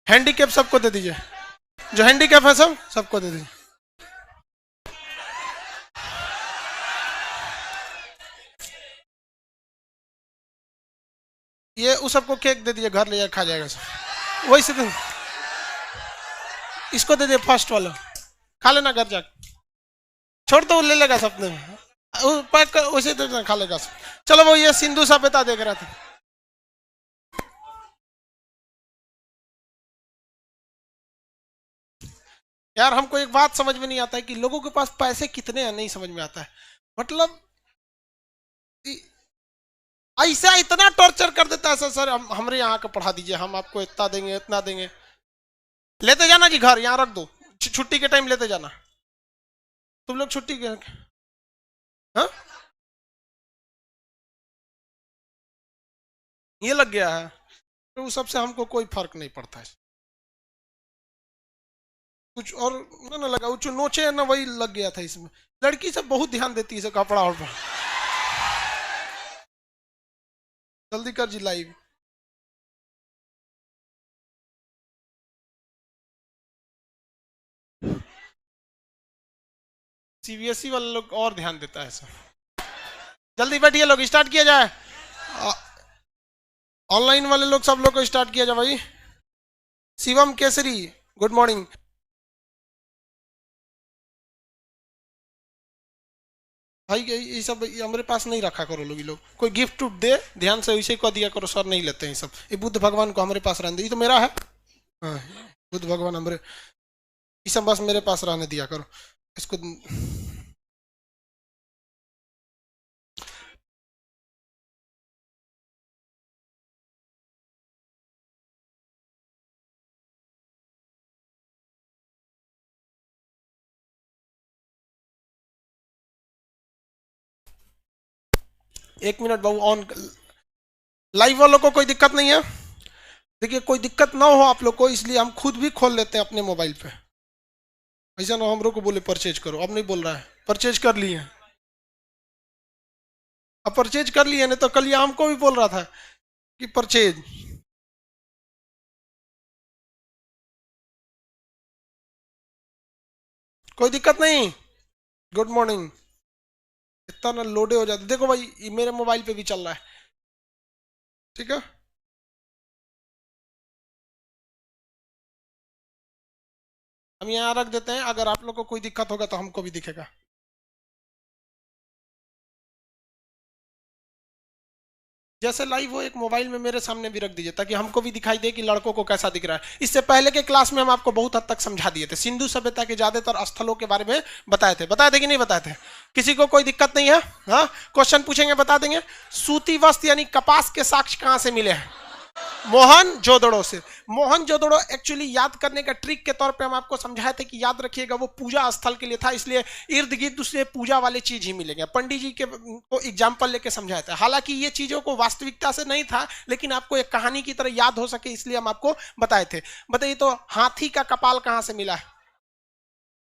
Handicap सबको दे दीजिए, जो हैंडीकैप है सब सबको दे दीजिए। ये उस सबको केक दे दीजिए, घर ले जाकर खा जाएगा सब। वही से इसको दे दीजिए, फर्स्ट वाला खा लेना घर जाकर, छोड़ दो ले लेगा सपने में, पैक कर उसे दे देना, खा लेगा सब। चलो वो ये सिंधु सभ्यता देख रहा था। यार हमको एक बात समझ में नहीं आता है कि लोगों के पास पैसे कितने हैं, नहीं समझ में आता है। मतलब ऐसा इतना टॉर्चर कर देता है सर, हमारे यहाँ का पढ़ा दीजिए, हम आपको इतना देंगे इतना देंगे। लेते जाना जी घर, यहाँ रख दो, छुट्टी के टाइम लेते जाना। तुम लोग छुट्टी के हाँ ये लग गया है, तो उस सबसे हमको कोई फर्क नहीं पड़ता है कुछ। और ना लगा वो नोचे ना, वही लग गया था इसमें। लड़की सब बहुत ध्यान देती है कपड़ा और जल्दी कर जी लाइव। सीबीएसई वाले लोग और ध्यान देता है सब। जल्दी बैठिए लोग, स्टार्ट किया जाए। ऑनलाइन वाले लोग सब लोग को स्टार्ट किया जाए भाई। Shivam Kesari good morning. भाई ये सब हमारे पास नहीं रखा करो लोग, लोग कोई गिफ्ट दे ध्यान से वैसे को दिया करो, सर नहीं लेते हैं सब। ये बुद्ध भगवान को हमारे पास रहने दे, ये तो मेरा है। हाँ बुद्ध भगवान हमारे, ये सब बस मेरे पास रहने दिया करो इसको। 1 मिनट बाबू, ऑन लाइव वालों को कोई दिक्कत नहीं है। देखिए कोई दिक्कत ना हो आप लोग को, इसलिए हम खुद भी खोल लेते हैं अपने मोबाइल पे। ऐसा ना हम लोग को बोले परचेज करो, अब नहीं बोल रहा है, परचेज कर लिए। अब परचेज कर लिए, नहीं तो कल ये हमको भी बोल रहा था कि परचेज। कोई दिक्कत नहीं, गुड मॉर्निंग। इतना ना लोडे हो जाते, देखो भाई ये मेरे मोबाइल पे भी चल रहा है, ठीक है। हम यहाँ रख देते हैं, अगर आप लोग को कोई दिक्कत होगा तो हमको भी दिखेगा। जैसे लाइव हो एक मोबाइल में मेरे सामने भी रख दीजिए, ताकि हमको भी दिखाई दे कि लड़कों को कैसा दिख रहा है। इससे पहले के क्लास में हम आपको बहुत हद तक समझा दिए थे, सिंधु सभ्यता के ज्यादातर स्थलों के बारे में बताए थे कि नहीं बताए थे? किसी को कोई दिक्कत नहीं है? हाँ क्वेश्चन पूछेंगे बता देंगे। सूती वस्त्र यानी कपास के साक्ष्य कहां से मिले हैं? मोहनजोदड़ो से। मोहनजोदड़ो एक्चुअली याद करने का ट्रिक के तौर पे हम आपको समझाए थे कि याद रखिएगा वो पूजा स्थल के लिए था, इसलिए इर्द गिर्द दूसरे पूजा वाले चीज ही मिलेंगे। पंडित जी के को एग्जाम्पल लेके समझाया था, हालांकि ये चीजों को वास्तविकता से नहीं था, लेकिन आपको एक कहानी की तरह याद हो सके इसलिए हम आपको बताए थे। बताइए तो हाथी का कपाल कहां से मिला है?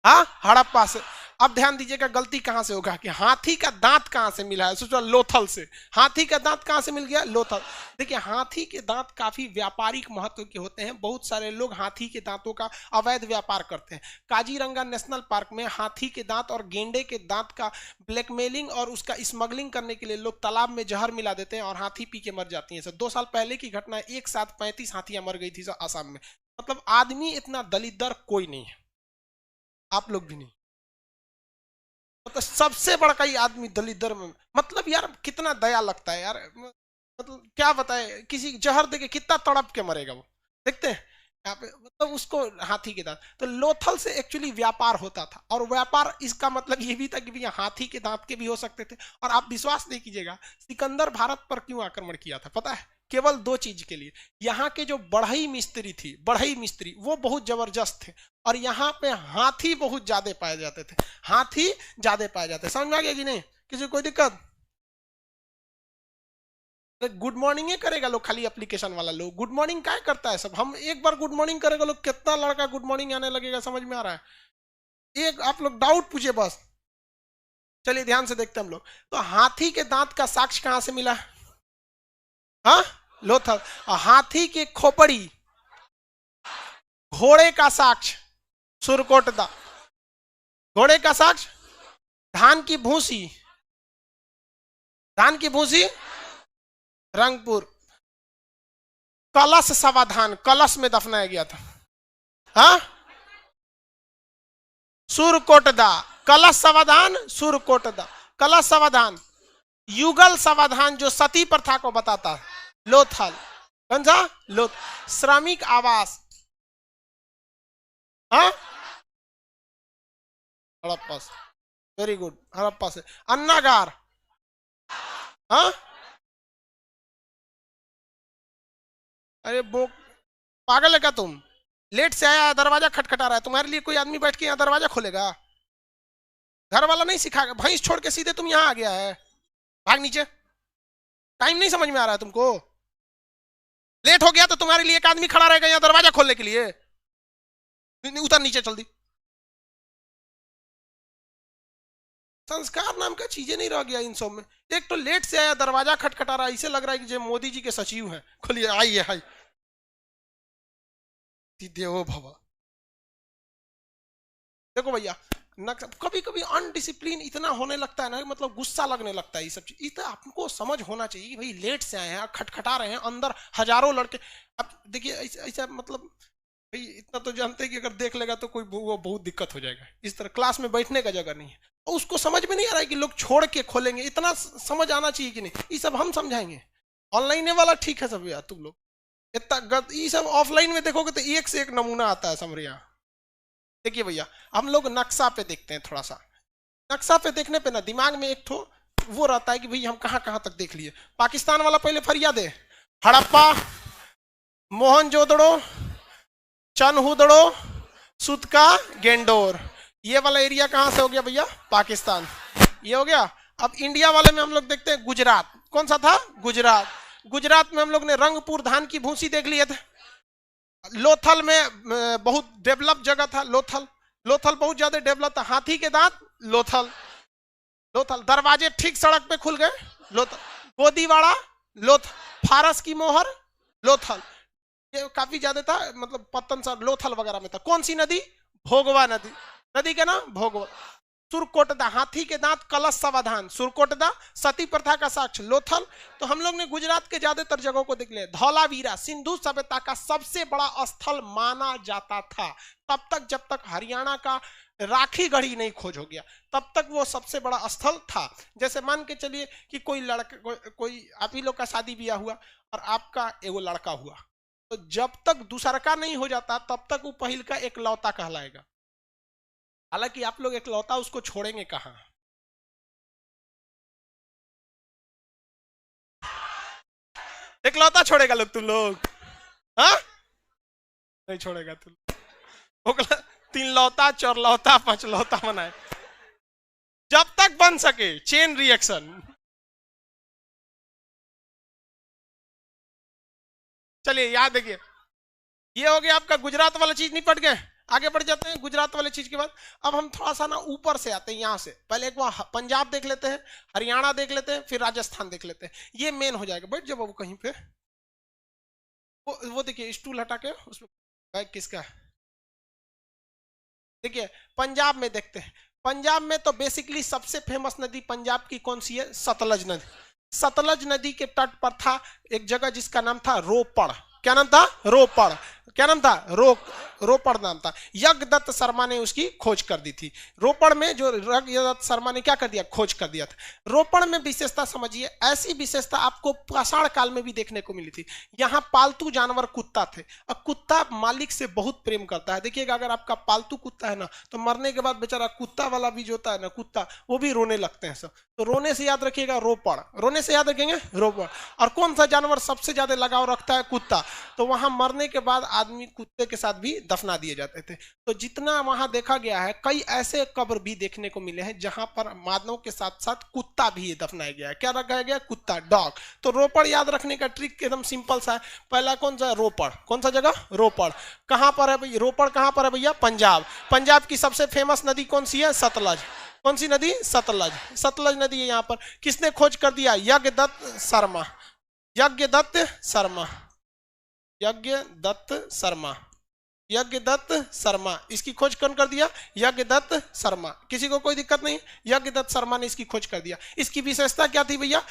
हाँ हड़प्पा से। अब ध्यान दीजिएगा गलती कहां से होगा कि हाथी का दांत कहां से मिला है? सोचो लोथल से। हाथी का दांत कहां से मिल गया? लोथल। देखिए हाथी के दांत काफी व्यापारिक महत्व के होते हैं, बहुत सारे लोग हाथी के दांतों का अवैध व्यापार करते हैं। काजीरंगा नेशनल पार्क में हाथी के दांत और गेंडे के दांत का ब्लैकमेलिंग और उसका स्मगलिंग करने के लिए लोग तालाब में जहर मिला देते हैं और हाथी पी के मर जाती है। 2 साल पहले की घटना, एक साथ 35 हाथियां मर गई थी आसाम में। मतलब आदमी इतना दलिद्र कोई नहीं है, आप लोग भी नहीं। मतलब सबसे बड़ा कई आदमी दलिद्र में, मतलब यार कितना दया लगता है यार। मतलब क्या बताए, किसी जहर देके कितना तड़प के मरेगा वो, देखते हैं यहाँ पे। मतलब उसको हाथी के दांत, तो लोथल से एक्चुअली व्यापार होता था, और व्यापार इसका मतलब ये भी था कि भैया हाथी के दांत के भी हो सकते थे। और आप विश्वास नहीं कीजिएगा सिकंदर भारत पर क्यों आक्रमण किया था पता है? केवल 2 चीज के लिए। यहाँ के जो बढ़ई मिस्त्री थी, बढ़ई मिस्त्री वो बहुत जबरदस्त थे, और यहाँ पे हाथी बहुत ज्यादा पाए जाते थे। हाथी ज्यादा पाए जाते, समझ में आ गया कि नहीं? किसी कोई दिक्कत? गुड मॉर्निंग ही करेगा लोग, खाली एप्लीकेशन वाला लोग गुड मॉर्निंग क्या करता है सब। हम एक बार गुड मॉर्निंग करेगा लोग, कितना लड़का गुड मॉर्निंग आने लगेगा, समझ में आ रहा है? एक आप लोग डाउट पूछे बस। चलिए ध्यान से देखते हैं हम लोग। तो हाथी के दांत का साक्ष्य कहां से मिला? हाँ लोथल। हाथी के खोपड़ी, घोड़े का साक्ष्य सुरकोटदा, घोड़े का साक्ष्य धान की भूसी, धान की भूसी रंगपुर, कलश समाधान कलश में दफनाया गया था, हाँ सुरकोटदा, कलश समाधान सुरकोटदा, कलश समाधान, युगल समाधान जो सती प्रथा को बताता है लोथल, कौन सा लोथ, श्रमिक आवास, हाँ हड़प्पा से, वेरी गुड हड़प्पा से, अन्नागार, हाँ अरे वो पागल है क्या तुम, लेट से आया दरवाजा खटखटा रहा है, तुम्हारे लिए कोई आदमी बैठ के यहाँ दरवाजा खोलेगा, घर वाला नहीं सिखाएगा, भैंस छोड़ के सीधे तुम यहाँ आ गया है, भाग नीचे, टाइम नहीं समझ में आ रहा है तुमको, लेट हो गया तो तुम्हारे लिए एक आदमी खड़ा रहेगा यहाँ दरवाजा खोलने के लिए, उतर नीचे जल्दी, संस्कार नाम का चीजें नहीं रह गया इन सब में, एक तो लेट से आया दरवाजा खटखटा रहा है, इसे लग रहा है कि जो मोदी जी के सचिव हैं, खोलिए आइए हाई देवो भवा। देखो भैया कभी कभी अनडिसिप्लिन इतना होने लगता है ना, मतलब गुस्सा लगने लगता है, ये सब चीज इतना आपको समझ होना चाहिए, भाई लेट से आए हैं खटखटा रहे हैं, अंदर हजारों लड़के, अब देखिए ऐसा मतलब भाई इतना तो जानते हैं कि अगर देख लेगा तो कोई वो बहुत दिक्कत हो जाएगा, इस तरह क्लास में बैठने का जगह नहीं है, और उसको समझ में नहीं आ रहा है कि लोग छोड़ के खोलेंगे, इतना समझ आना चाहिए कि नहीं, ये सब हम समझाएंगे, ऑनलाइन वाला ठीक है सब यार, तुम लोग इतना ये सब ऑफलाइन में देखोगे तो एक से एक नमूना आता है समरिया। देखिए भैया हम लोग नक्शा पे देखते हैं, थोड़ा सा नक्शा पे देखने पे ना दिमाग में एक ठो वो रहता है कि भाई हम कहां कहां तक देख लिए, पाकिस्तान वाला पहले फरियाद है, हड़प्पा, मोहनजोदड़ो, चनहुदड़ो, सुतका, गेंडोर, ये वाला एरिया कहां से हो गया भैया, पाकिस्तान, ये हो गया। अब इंडिया वाले में हम लोग देखते हैं गुजरात, कौन सा था गुजरात, गुजरात में हम लोग ने रंगपुर धान की भूसी देख लिए थे, लोथल में बहुत डेवलप जगह था, लोथल, लोथल बहुत ज्यादा डेवलप था, हाथी के दांत लोथल, लोथल दरवाजे ठीक सड़क पे खुल गए लोथल, गोदीवाड़ा लोथल, फारस की मोहर लोथल, ये काफी ज्यादा था, मतलब पत्तन सा लोथल वगैरह में था, कौन सी नदी, भोगवा नदी, नदी का नाम भोगवा, सुरकोटदा हाथी के दांत कलश समाधान, सुरकोटदा सती प्रथा का साक्ष्य लोथल। तो हम लोग ने गुजरात के ज्यादातर जगहों को देख लिया, धौलावीरा सिंधु सभ्यता का सबसे बड़ा स्थल माना जाता था, तब तक जब तक हरियाणा का राखी गढ़ी नहीं खोज हो गया, तब तक वो सबसे बड़ा स्थल था। जैसे मान के चलिए कि कोई लड़का कोई आप ही लोग का शादी ब्याह हुआ और आपका एगो लड़का हुआ, तो जब तक दूसरा का नहीं हो जाता तब तक वो पहिल का एक लौता कहलाएगा, हालांकि आप लोग एकलौता उसको छोड़ेंगे कहां, एकलौता छोड़ेगा लोग, तुम लोग हाँ नहीं छोड़ेगा तुम, तीन लौता चौरलौता पांचलौता बनाए, जब तक बन सके चेन रिएक्शन। चलिए याद देखिए, ये हो गया आपका गुजरात वाला चीज, निपट गए, आगे बढ़ जाते हैं गुजरात वाले चीज के बाद। अब हम थोड़ा सा ना ऊपर से आते हैं, यहाँ से पहले एक बार पंजाब देख लेते हैं, हरियाणा देख लेते हैं, फिर राजस्थान देख लेते हैं, ये मेन हो जाएगा। बैठ जाओ बाबू कहीं पे, वो देखिए स्टूल हटा के उसमें बैग किसका है, देखिए पंजाब में देखते हैं। पंजाब में तो बेसिकली सबसे फेमस नदी पंजाब की कौन सी है, सतलज नदी। सतलज नदी के तट पर था एक जगह जिसका नाम था रोपड़, क्या नाम था, रोपड़, क्या नाम था, रोपड़ नाम था। यज्ञदत्त शर्मा ने उसकी खोज कर दी थी। रोपड़ में जो यज्ञदत्त शर्मा ने क्या कर दिया, खोज कर दिया था। रोपड़ में विशेषता समझिए, ऐसी विशेषता आपको पाषाण काल में भी देखने को मिली थी। यहाँ पालतू जानवर कुत्ता थे, और कुत्ता मालिक से बहुत प्रेम करता है। देखिएगा अगर आपका पालतू कुत्ता है ना, तो मरने के बाद बेचारा कुत्ता वाला भी जो होता है ना, कुत्ता वो भी रोने लगते हैं सब। तो रोने से याद रखिएगा रोपड़, रोने से याद रखेंगे रोपड़। और कौन सा जानवर सबसे ज्यादा लगाव रखता है, कुत्ता। तो वहां मरने के बाद आदमी कुत्ते के साथ भी दफना दिए जाते थे। तो जितना वहां देखा गया है, कई ऐसे कब्र भी देखने को मिले हैं जहां पर मानव के साथ साथ कुत्ता भी दफनाया गया है। क्या रखा गया, कुत्ता, डॉग। तो रोपड़ याद रखने का ट्रिक एकदम सिंपल सा है। पहला कौन सा, रोपड़, कौन सा जगह, रोपड़। कहां पर है भैया, रोपड़ कहां पर है भैया, पंजाब। पंजाब की सबसे फेमस नदी कौन सी है, सतलज। कौन सी नदी, सतलज। सतलज नदी है यहाँ पर। किसने खोज कर दिया, यज्ञदत्त शर्मा, यज्ञदत्त शर्मा, यज्ञदत्त शर्मा। यज्ञदत्त शर्मा, इसकी खोज कौन कर दिया? यज्ञदत्त शर्मा। किसी को कोई दिक्कत नहीं? यज्ञदत्त शर्मा ने इसकी खोज कर दिया। इसकी विशेषता क्या थी भैया?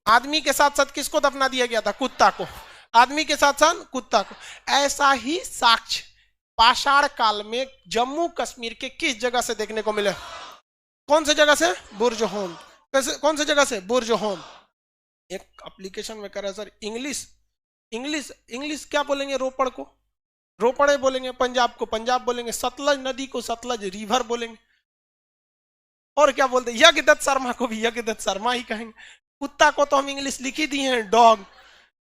आदमी के साथ साथ किसको दफना दिया गया था? कुत्ता को। आदमी के साथ साथ कुत्ता को। ऐसा ही साक्ष्य पाषाण काल में जम्मू कश्मीर के किस जगह से देखने को मिले? कौन से जगह से? बुर्जहोम। कौन से जगह से? बुर्जहोम। एक एप्लीकेशन में कर रहा है सर इंग्लिश इंग्लिश इंग्लिश क्या बोलेंगे? रोपड़ को रोपड़े बोलेंगे, पंजाब को पंजाब बोलेंगे, सतलज नदी को सतलज रिवर बोलेंगे, और क्या बोलते हैं? यज्ञदत्त शर्मा को भी यज्ञदत्त शर्मा ही कहेंगे। कुत्ता को तो हम इंग्लिश लिखी दी है डॉग।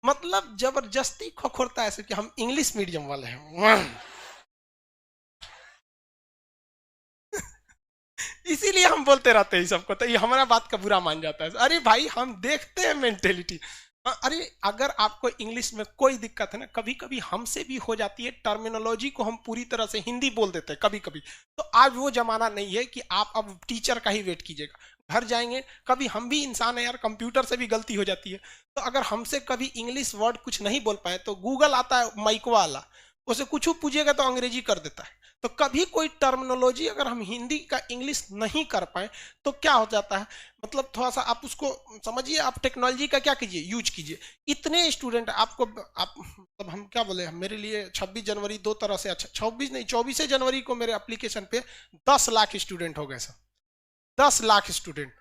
मतलब जबरदस्ती खोखोरता है कि हम इंग्लिश मीडियम वाले हैं। इसीलिए हम बोलते रहते हैं सबको, तो ये हमारा बात का बुरा मान जाता है। अरे भाई हम देखते हैं मेंटेलिटी। अरे अगर आपको इंग्लिश में कोई दिक्कत है ना, कभी कभी हमसे भी हो जाती है, टर्मिनोलॉजी को हम पूरी तरह से हिंदी बोल देते हैं कभी कभी। तो आज वो जमाना नहीं है कि आप अब टीचर का ही वेट कीजिएगा, घर जाएंगे, कभी हम भी इंसान है यार, कंप्यूटर से भी गलती हो जाती है। तो अगर हमसे कभी इंग्लिश वर्ड कुछ नहीं बोल पाए तो गूगल आता है माइकवा वाला, उसे कुछ पूछिएगा तो अंग्रेजी कर देता है। तो कभी कोई टर्मिनोलॉजी अगर हम हिंदी का इंग्लिश नहीं कर पाए तो क्या हो जाता है, मतलब थोड़ा सा आप उसको समझिए, आप टेक्नोलॉजी का क्या कीजिए? यूज कीजिए। इतने स्टूडेंट आपको आप मतलब हम क्या बोले, मेरे लिए 26 जनवरी दो तरह से अच्छा, 26 नहीं 24 जनवरी को मेरे एप्लीकेशन पे 10 लाख स्टूडेंट हो गए सर, 10 लाख स्टूडेंट।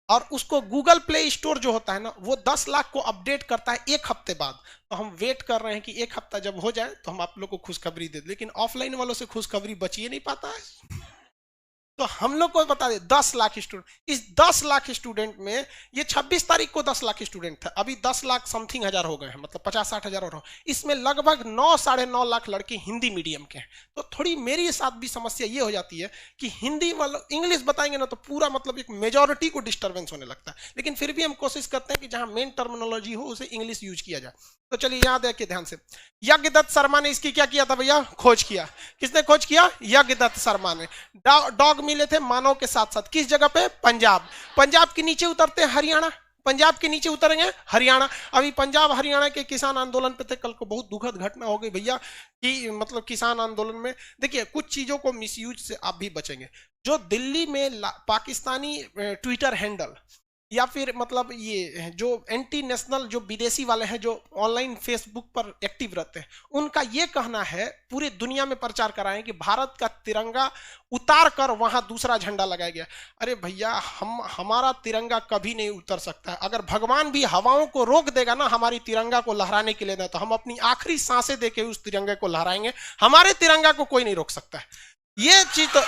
और उसको गूगल प्ले स्टोर जो होता है ना, वो 10 लाख को अपडेट करता है एक हफ्ते बाद। तो हम वेट कर रहे हैं कि एक हफ्ता जब हो जाए तो हम आप लोग को खुशखबरी दे दें, लेकिन ऑफलाइन वालों से खुशखबरी बची ही नहीं पाता है। तो हम लोग को बता दे 10 लाख स्टूडेंट, इस 10 लाख स्टूडेंट में ये 26 तारीख को 10 लाख स्टूडेंट था, अभी 10 लाख समथिंग हजार हो गए हैं, मतलब 50-60 हजार और हो। इसमें लगभग 9-9.5 लाख लड़के हिंदी मीडियम के हैं। तो थोड़ी मेरे साथ भी समस्या ये हो जाती है कि हिंदी वालों इंग्लिश बताएंगे ना तो पूरा मतलब एक मेजोरिटी को डिस्टर्बेंस होने लगता है। लेकिन फिर भी हम कोशिश करते हैं कि जहां मेन टर्मिनोलॉजी हो उसे इंग्लिश यूज किया जाए। तो चलिए याद है कि ध्यान से, यज्ञदत्त शर्मा ने इसकी क्या किया था भैया? खोज किया। किसने खोज किया? यज्ञदत्त शर्मा ने। डॉग मिले थे मानव के साथ साथ, किस जगह पे? पंजाब। पंजाब के नीचे उतरते हरियाणा, पंजाब के नीचे उतरेंगे हरियाणा। अभी पंजाब हरियाणा के किसान आंदोलन पे थे, कल को बहुत दुखद घटना हो गई भैया कि मतलब किसान आंदोलन में देखिए कुछ चीजों को मिसयूज से आप भी बचेंगे। जो दिल्ली में पाकिस्तानी ट्विटर हैंडल या फिर मतलब ये जो एंटी नेशनल जो विदेशी वाले हैं जो ऑनलाइन फेसबुक पर एक्टिव रहते हैं, उनका ये कहना है, पूरी दुनिया में प्रचार कराएं कि भारत का तिरंगा उतार कर वहां दूसरा झंडा लगाया गया। अरे भैया हमारा तिरंगा कभी नहीं उतर सकता है। अगर भगवान भी हवाओं को रोक देगा ना हमारी तिरंगा को लहराने के लिए ना, तो हम अपनी आखिरी सांसें देके उस तिरंगे को लहराएंगे। हमारे तिरंगा को कोई नहीं रोक सकता है। ये चीज तो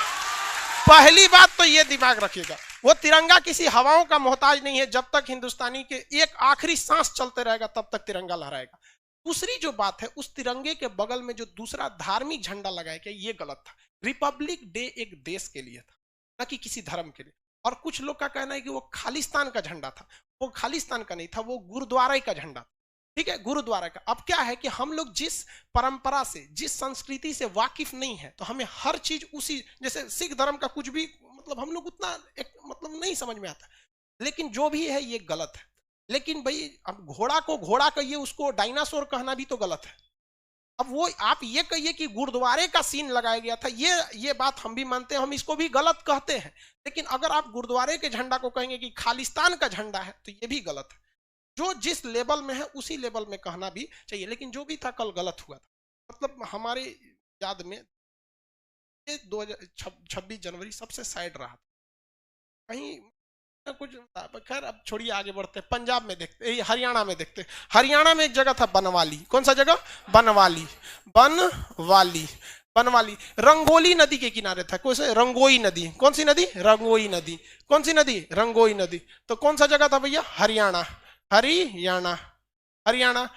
पहली बात तो ये दिमाग रखिएगा, वो तिरंगा किसी हवाओं का मोहताज नहीं है। जब तक हिंदुस्तानी के एक आखिरी सांस चलते रहेगा तब तक तिरंगा लहराएगा। दूसरी जो बात है, उस तिरंगे के बगल में जो दूसरा धार्मिक झंडा लगाया गया, ये गलत था। रिपब्लिक डे एक देश के लिए था, न कि किसी धर्म के लिए। और कुछ लोग का कहना है कि वो खालिस्तान का झंडा था, वो खालिस्तान का नहीं था, वो गुरुद्वारे का झंडा था। ठीक है, गुरुद्वारा का। अब क्या है कि हम लोग जिस परंपरा से, जिस संस्कृति से वाकिफ नहीं है, तो हमें हर चीज उसी, जैसे सिख धर्म का कुछ भी मतलब हम लोग उतना मतलब नहीं समझ में आता, लेकिन जो भी है ये गलत है। लेकिन भाई अब घोड़ा को घोड़ा कहिए, उसको डायनासोर कहना भी तो गलत है। अब वो आप ये कहिए कि गुरुद्वारे का सीन लगाया गया था, ये बात हम भी मानते हैं, हम इसको भी गलत कहते हैं। लेकिन अगर आप गुरुद्वारे के झंडा को कहेंगे कि खालिस्तान का झंडा है, तो ये भी गलत है। जो जिस लेवल में है उसी लेवल में कहना भी चाहिए। लेकिन जो भी था कल गलत हुआ था। मतलब हमारे याद में 26 जनवरी सबसे साइड रहा था, कहीं कुछ। खैर अब छोड़िए, आगे बढ़ते हैं। पंजाब में देखते, हरियाणा में देखते। हरियाणा में एक जगह था बनवाली। कौन सा जगह? बनवाली। बनवाली बनवाली रंगोली नदी के किनारे था। कौन से? रंगोई नदी। कौन सी नदी? रंगोई नदी। कौन सी नदी? रंगोई नदी। तो कौन सा जगह था भैया? हरियाणा। हरियाणा हरियाणा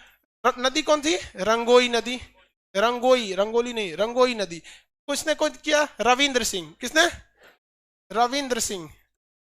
नदी कौन सी? रंगोई नदी। रंगोई, रंगोली नहीं, रंगोई नदी। किसने खोज किया? रविंद्र सिंह। किसने? रविंद्र सिंह।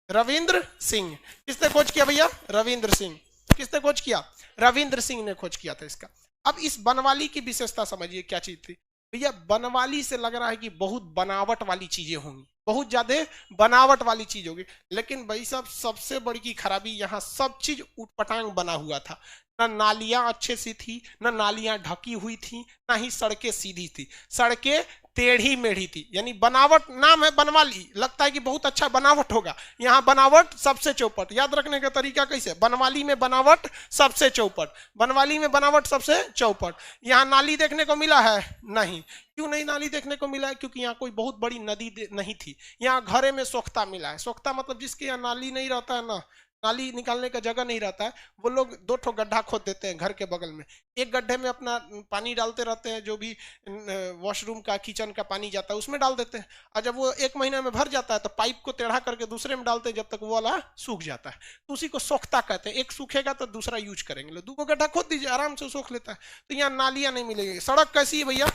रविंद्र सिंह। किसने खोज किया भैया? रविंद्र सिंह। किसने खोज किया? रविंद्र सिंह ने खोज किया था इसका। अब इस बनवाली की विशेषता समझिए क्या चीज थी भैया। बनवाली से लग रहा है कि बहुत बनावट वाली चीजें होंगी, बहुत ज्यादा बनावट वाली चीज होगी। लेकिन भाई साहब सबसे बड़ी की खराबी, यहाँ सब चीज उटपटांग बना हुआ था। ना नालियां अच्छे से थी, ना नालियां ढकी हुई थी, ना ही सड़कें सीधी थी, सड़कें टेढ़ी मेढ़ी थी। यानी बनावट, नाम है बनवाली, लगता है कि बहुत अच्छा बनावट होगा, यहाँ बनावट सबसे चौपट। याद रखने का तरीका कैसे, बनवाली में बनावट सबसे चौपट, बनवाली में बनावट सबसे चौपट। यहाँ नाली देखने को मिला है नहीं, क्यों नहीं नाली देखने को मिला है, क्योंकि यहाँ कोई बहुत बड़ी नदी नहीं थी। यहाँ घरे में सोख्ता मिला है। सोख्ता मतलब जिसके यहाँ नाली नहीं रहता है ना, नाली निकालने का जगह नहीं रहता है, वो लोग 2 ठो गड्ढा खोद देते हैं घर के बगल में, एक गड्ढे में अपना पानी डालते रहते हैं, जो भी वॉशरूम का किचन का पानी जाता है उसमें डाल देते हैं, और जब वो 1 महीना में भर जाता है तो पाइप को टेढ़ा करके दूसरे में डालते हैं, जब तक वो वाला सूख जाता है, तो उसी को सोख्ता कहते हैं। एक सूखेगा तो दूसरा यूज करेंगे, 2 गड्ढा खोद दीजिए, आराम से सोख लेता है। तो यहाँ नालियां नहीं मिलेगी। सड़क कैसी है भैया,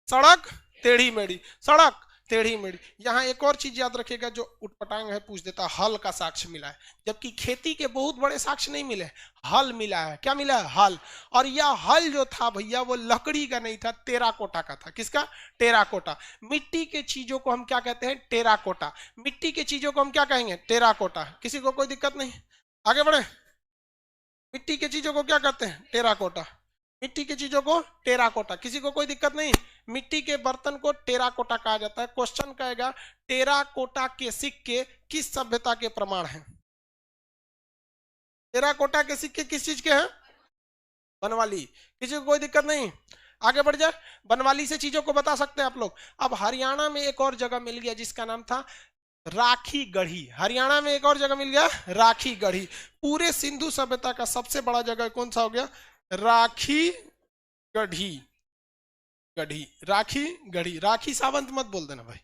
सड़क टेढ़ी मेढ़ी, सड़क टेढ़ी मेढ़ी। यहाँ एक और चीज याद रखिएगा, जो उटपटांग है पूछ देता, हल का साक्ष्य मिला है, जबकि खेती के बहुत बड़े साक्ष्य नहीं मिले, हल मिला है। क्या मिला है, हल। और यह हल जो था भैया वो लकड़ी का नहीं था, टेराकोटा का था। किसका, टेराकोटा। मिट्टी के चीजों को हम क्या कहते हैं, टेराकोटा। मिट्टी के चीजों को हम क्या कहेंगे, टेराकोटा। किसी को कोई दिक्कत नहीं, आगे बढ़े। मिट्टी के चीजों को क्या कहते हैं, टेराकोटा। मिट्टी की चीजों को टेराकोटा, किसी को कोई दिक्कत नहीं। मिट्टी के बर्तन को टेराकोटा कहा जाता है। क्वेश्चन कहेगा टेराकोटा के सिक्के किस सभ्यता के प्रमाण हैं। टेराकोटा के सिक्के किस चीज के हैं, बनवाली। किसी को कोई दिक्कत नहीं, आगे बढ़ जाए। बनवाली से चीजों को बता सकते हैं आप लोग। अब हरियाणा में एक और जगह मिल गया जिसका नाम था राखी गढ़ी। हरियाणा में एक और जगह मिल गया राखी गढ़ी। पूरे सिंधु सभ्यता का सबसे बड़ा जगह कौन सा हो गया, राखी गढ़ी। गढ़ी, राखी गढ़ी। राखी सावंत मत बोल देना भाई,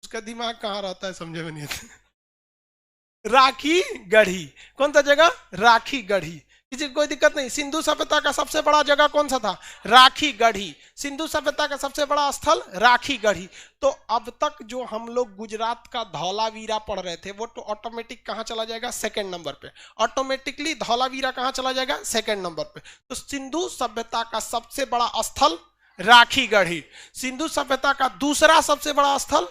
उसका दिमाग कहाँ रहता है समझे में नहीं आता। राखी गढ़ी, कौन सा जगह, राखी गढ़ी। किसी को कोई दिक्कत नहीं। सिंधु सभ्यता का सबसे बड़ा जगह कौन सा था, राखी गढ़ी। सिंधु सभ्यता का सबसे बड़ा स्थल राखी गढ़ी। तो अब तक जो हम लोग गुजरात का धौलावीरा पढ़ रहे थे वो तो ऑटोमेटिक कहां चला जाएगा, 2nd नंबर पे। ऑटोमेटिकली धौलावीरा कहां चला जाएगा, 2nd नंबर पे। तो सिंधु सभ्यता का सबसे बड़ा स्थल राखी गढ़ी। सिंधु सभ्यता का दूसरा सबसे बड़ा स्थल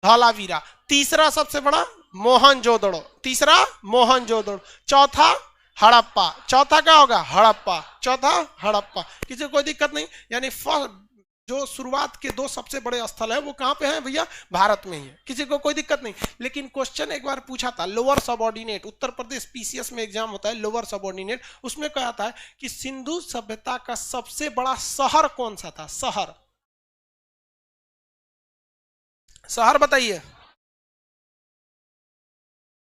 धौलावीरा। तीसरा सबसे बड़ा मोहनजोदड़ो। तीसरा मोहनजोदड़ो। चौथा हड़प्पा। चौथा क्या होगा, हड़प्पा। चौथा हड़प्पा। किसी को कोई दिक्कत नहीं। यानी जो शुरुआत के 2 सबसे बड़े स्थल है वो कहां पे हैं भैया, भारत में ही है। किसी को कोई दिक्कत नहीं। लेकिन क्वेश्चन एक बार पूछा था, lower subordinate, Uttar Pradesh PCS में एग्जाम होता है लोअर सबऑर्डिनेट, उसमें कहा था कि सिंधु सभ्यता का सबसे बड़ा शहर कौन सा था। शहर, शहर बताइए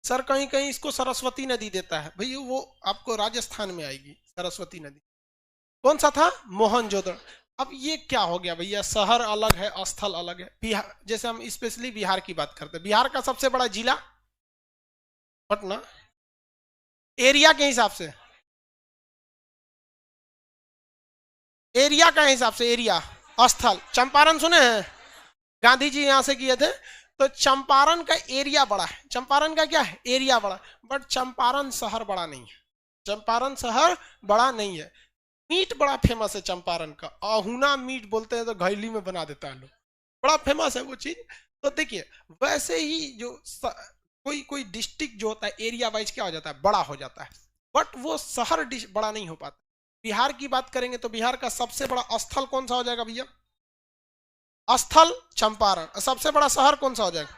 सर। कहीं कहीं इसको सरस्वती नदी देता है भैया, वो आपको राजस्थान में आएगी सरस्वती नदी। कौन सा था, मोहनजोदड़ो। अब ये क्या हो गया भैया, शहर अलग है, स्थल अलग है। बिहार, जैसे हम स्पेशली बिहार की बात करते हैं, बिहार का सबसे बड़ा जिला पटना, एरिया के हिसाब से, एरिया के हिसाब से, एरिया। स्थल, चंपारण सुने हैं, गांधी जी यहां से किए थे। तो चंपारण का एरिया बड़ा है। चंपारण का क्या है, एरिया बड़ा, बट चंपारण शहर बड़ा नहीं है। चंपारण शहर बड़ा नहीं है। मीट बड़ा फेमस है चंपारण का, अहुना मीट बोलते हैं, तो घैली में बना देता है लोग, बड़ा फेमस है वो चीज। तो देखिए वैसे ही जो कोई कोई डिस्ट्रिक्ट जो होता है एरिया वाइज क्या हो जाता है, बड़ा हो जाता है, बट वो शहर बड़ा नहीं हो पाता। बिहार की बात करेंगे तो बिहार का सबसे बड़ा स्थल कौन सा हो जाएगा भैया, स्थल चंपारण। सबसे बड़ा शहर कौन सा हो जाएगा,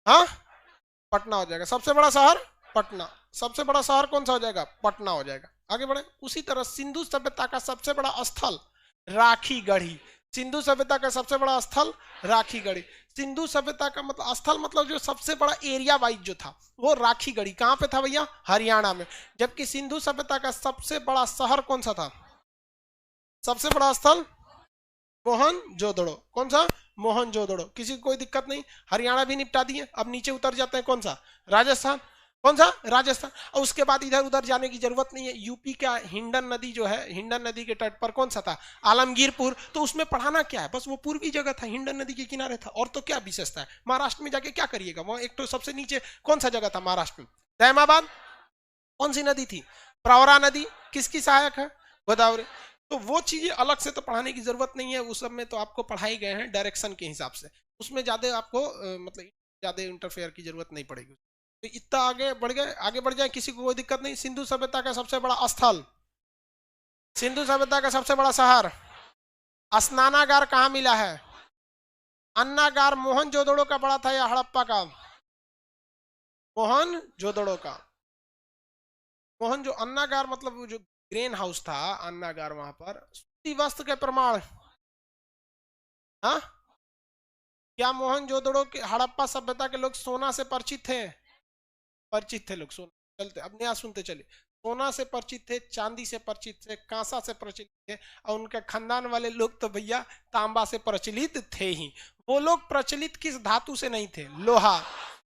हाँ पटना हो जाएगा। सबसे बड़ा शहर पटना। सबसे बड़ा शहर कौन सा हो जाएगा, पटना हो जाएगा। आगे बढ़े। उसी तरह सिंधु सभ्यता का सबसे बड़ा स्थल राखी गढ़ी। सिंधु सभ्यता का सबसे बड़ा स्थल राखी गढ़ी। सिंधु सभ्यता का मतलब स्थल मतलब जो सबसे बड़ा एरिया वाइज जो था वो राखी गढ़ी। कहां पे था भैया, हरियाणा में। जबकि सिंधु सभ्यता का सबसे बड़ा शहर कौन सा था, सबसे बड़ा स्थल मोहनजोदड़ो। कौन सा, मोहनजोदड़ो। किसी को कोई दिक्कत नहीं। हरियाणा भी निपटा दिए। अब नीचे उतर जाते हैं, कौन सा, राजस्थान। कौन सा, राजस्थान। और उसके बाद इधर उधर जाने की जरूरत नहीं है। यूपी का हिंडन नदी जो है, हिंडन नदी के तट पर कौन सा था, आलमगीरपुर। तो उसमें पढ़ाना क्या है, बस वो पूर्वी जगह था, हिंडन नदी के किनारे था, और तो क्या विशेषता है। महाराष्ट्र में जाके क्या करिएगा, वहां एक तो सबसे नीचे कौन सा जगह था महाराष्ट्र में, दैमाबाद। कौन सी नदी थी, प्रवरा नदी। किसकी सहायक है, गोदावरी। तो वो चीजें अलग से तो पढ़ाने की जरूरत नहीं है, उस सब में तो आपको पढ़ाई गए हैं डायरेक्शन के हिसाब से। उसमें ज्यादा आपको मतलब ज्यादा इंटरफेयर की जरूरत नहीं पड़ेगी। तो इतना आगे बढ़ गए, आगे बढ़ जाए, किसी को कोई दिक्कत नहीं। सिंधु सभ्यता का सबसे बड़ा स्थल, सिंधु सभ्यता का सबसे बड़ा शहर, स्नानागार कहाँ मिला है? अन्नागार मोहनजोदड़ो का बड़ा था या हड़प्पा का? मोहनजोदड़ो का। मोहन जो अन्नागार मतलब जो ग्रेन हाउस था, अन्नागार, वहां पर सूती वस्त्र के प्रमाण। हाँ, क्या मोहनजोदड़ो के हड़प्पा सभ्यता के लोग सोना से परिचित थे? परिचित थे लोग सोना। चलते अब नया सुनते चले। सोना से परिचित थे, चांदी से परिचित थे, कांसा से परिचित थे, और उनके खानदान वाले लोग तो भैया तांबा से प्रचलित थे ही। वो लोग प्रचलित किस धातु से नहीं थे? लोहा।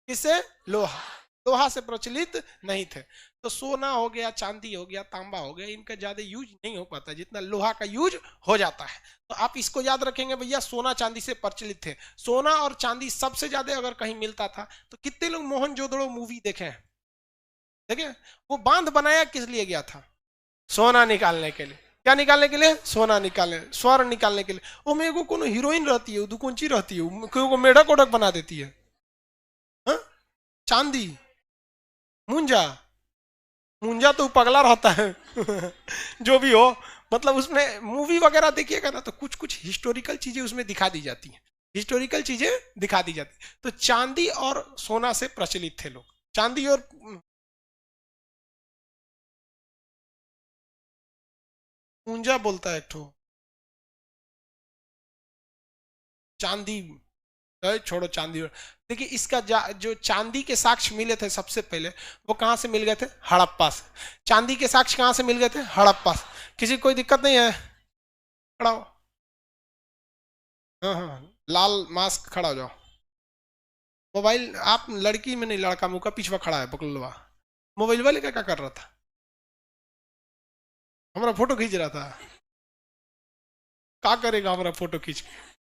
किसे? लोहा। लोहा से प्रचलित नहीं थे। तो सोना हो गया, चांदी हो गया, तांबा हो गया, इनका ज्यादा यूज नहीं हो पाता जितना लोहा का यूज हो जाता है। तो आप इसको याद रखेंगे भैया, सोना चांदी से प्रचलित थे। सोना और चांदी सबसे ज्यादा अगर कहीं मिलता था तो कितने लोग मोहनजोदड़ो मूवी देखे हैं? देखे? वो बांध बनाया किस लिए गया था? सोना निकालने के लिए। क्या निकालने के लिए? सोना निकालने, स्वर्ण निकालने के लिए। वो मेरे को कोनो हीरोइन रहती है, दुकुंची रहती है, को मेढक ओढक बना देती है। हा? चांदी, मुंजा, मुंजा तो पगला रहता है जो भी हो, मतलब उसमें मूवी वगैरह देखिएगा ना तो कुछ कुछ हिस्टोरिकल चीजें उसमें दिखा दी जाती हैं, हिस्टोरिकल चीजें दिखा दी जाती। तो चांदी और सोना से प्रचलित थे लोग। चांदी और मुंजा बोलता है एक ठो, चांदी। छोड़ो चांदी। देखिए इसका जो चांदी के साक्ष्य मिले थे सबसे पहले, वो कहां से मिल गए थे? हड़प्पा से। चांदी के साक्ष्य कहां से मिल गए थे? हड़प्पा से। किसी को कोई दिक्कत नहीं है? खड़ा हो। हाँ हाँ, लाल मास्क, खड़ा हो जाओ। मोबाइल, आप लड़की में नहीं, लड़का मुंह का पिछवा खड़ा है पकड़वा। मोबाइल वाले क्या कर रहा था? हमारा फोटो खींच रहा था। क्या करेगा हमारा फोटो खींच के?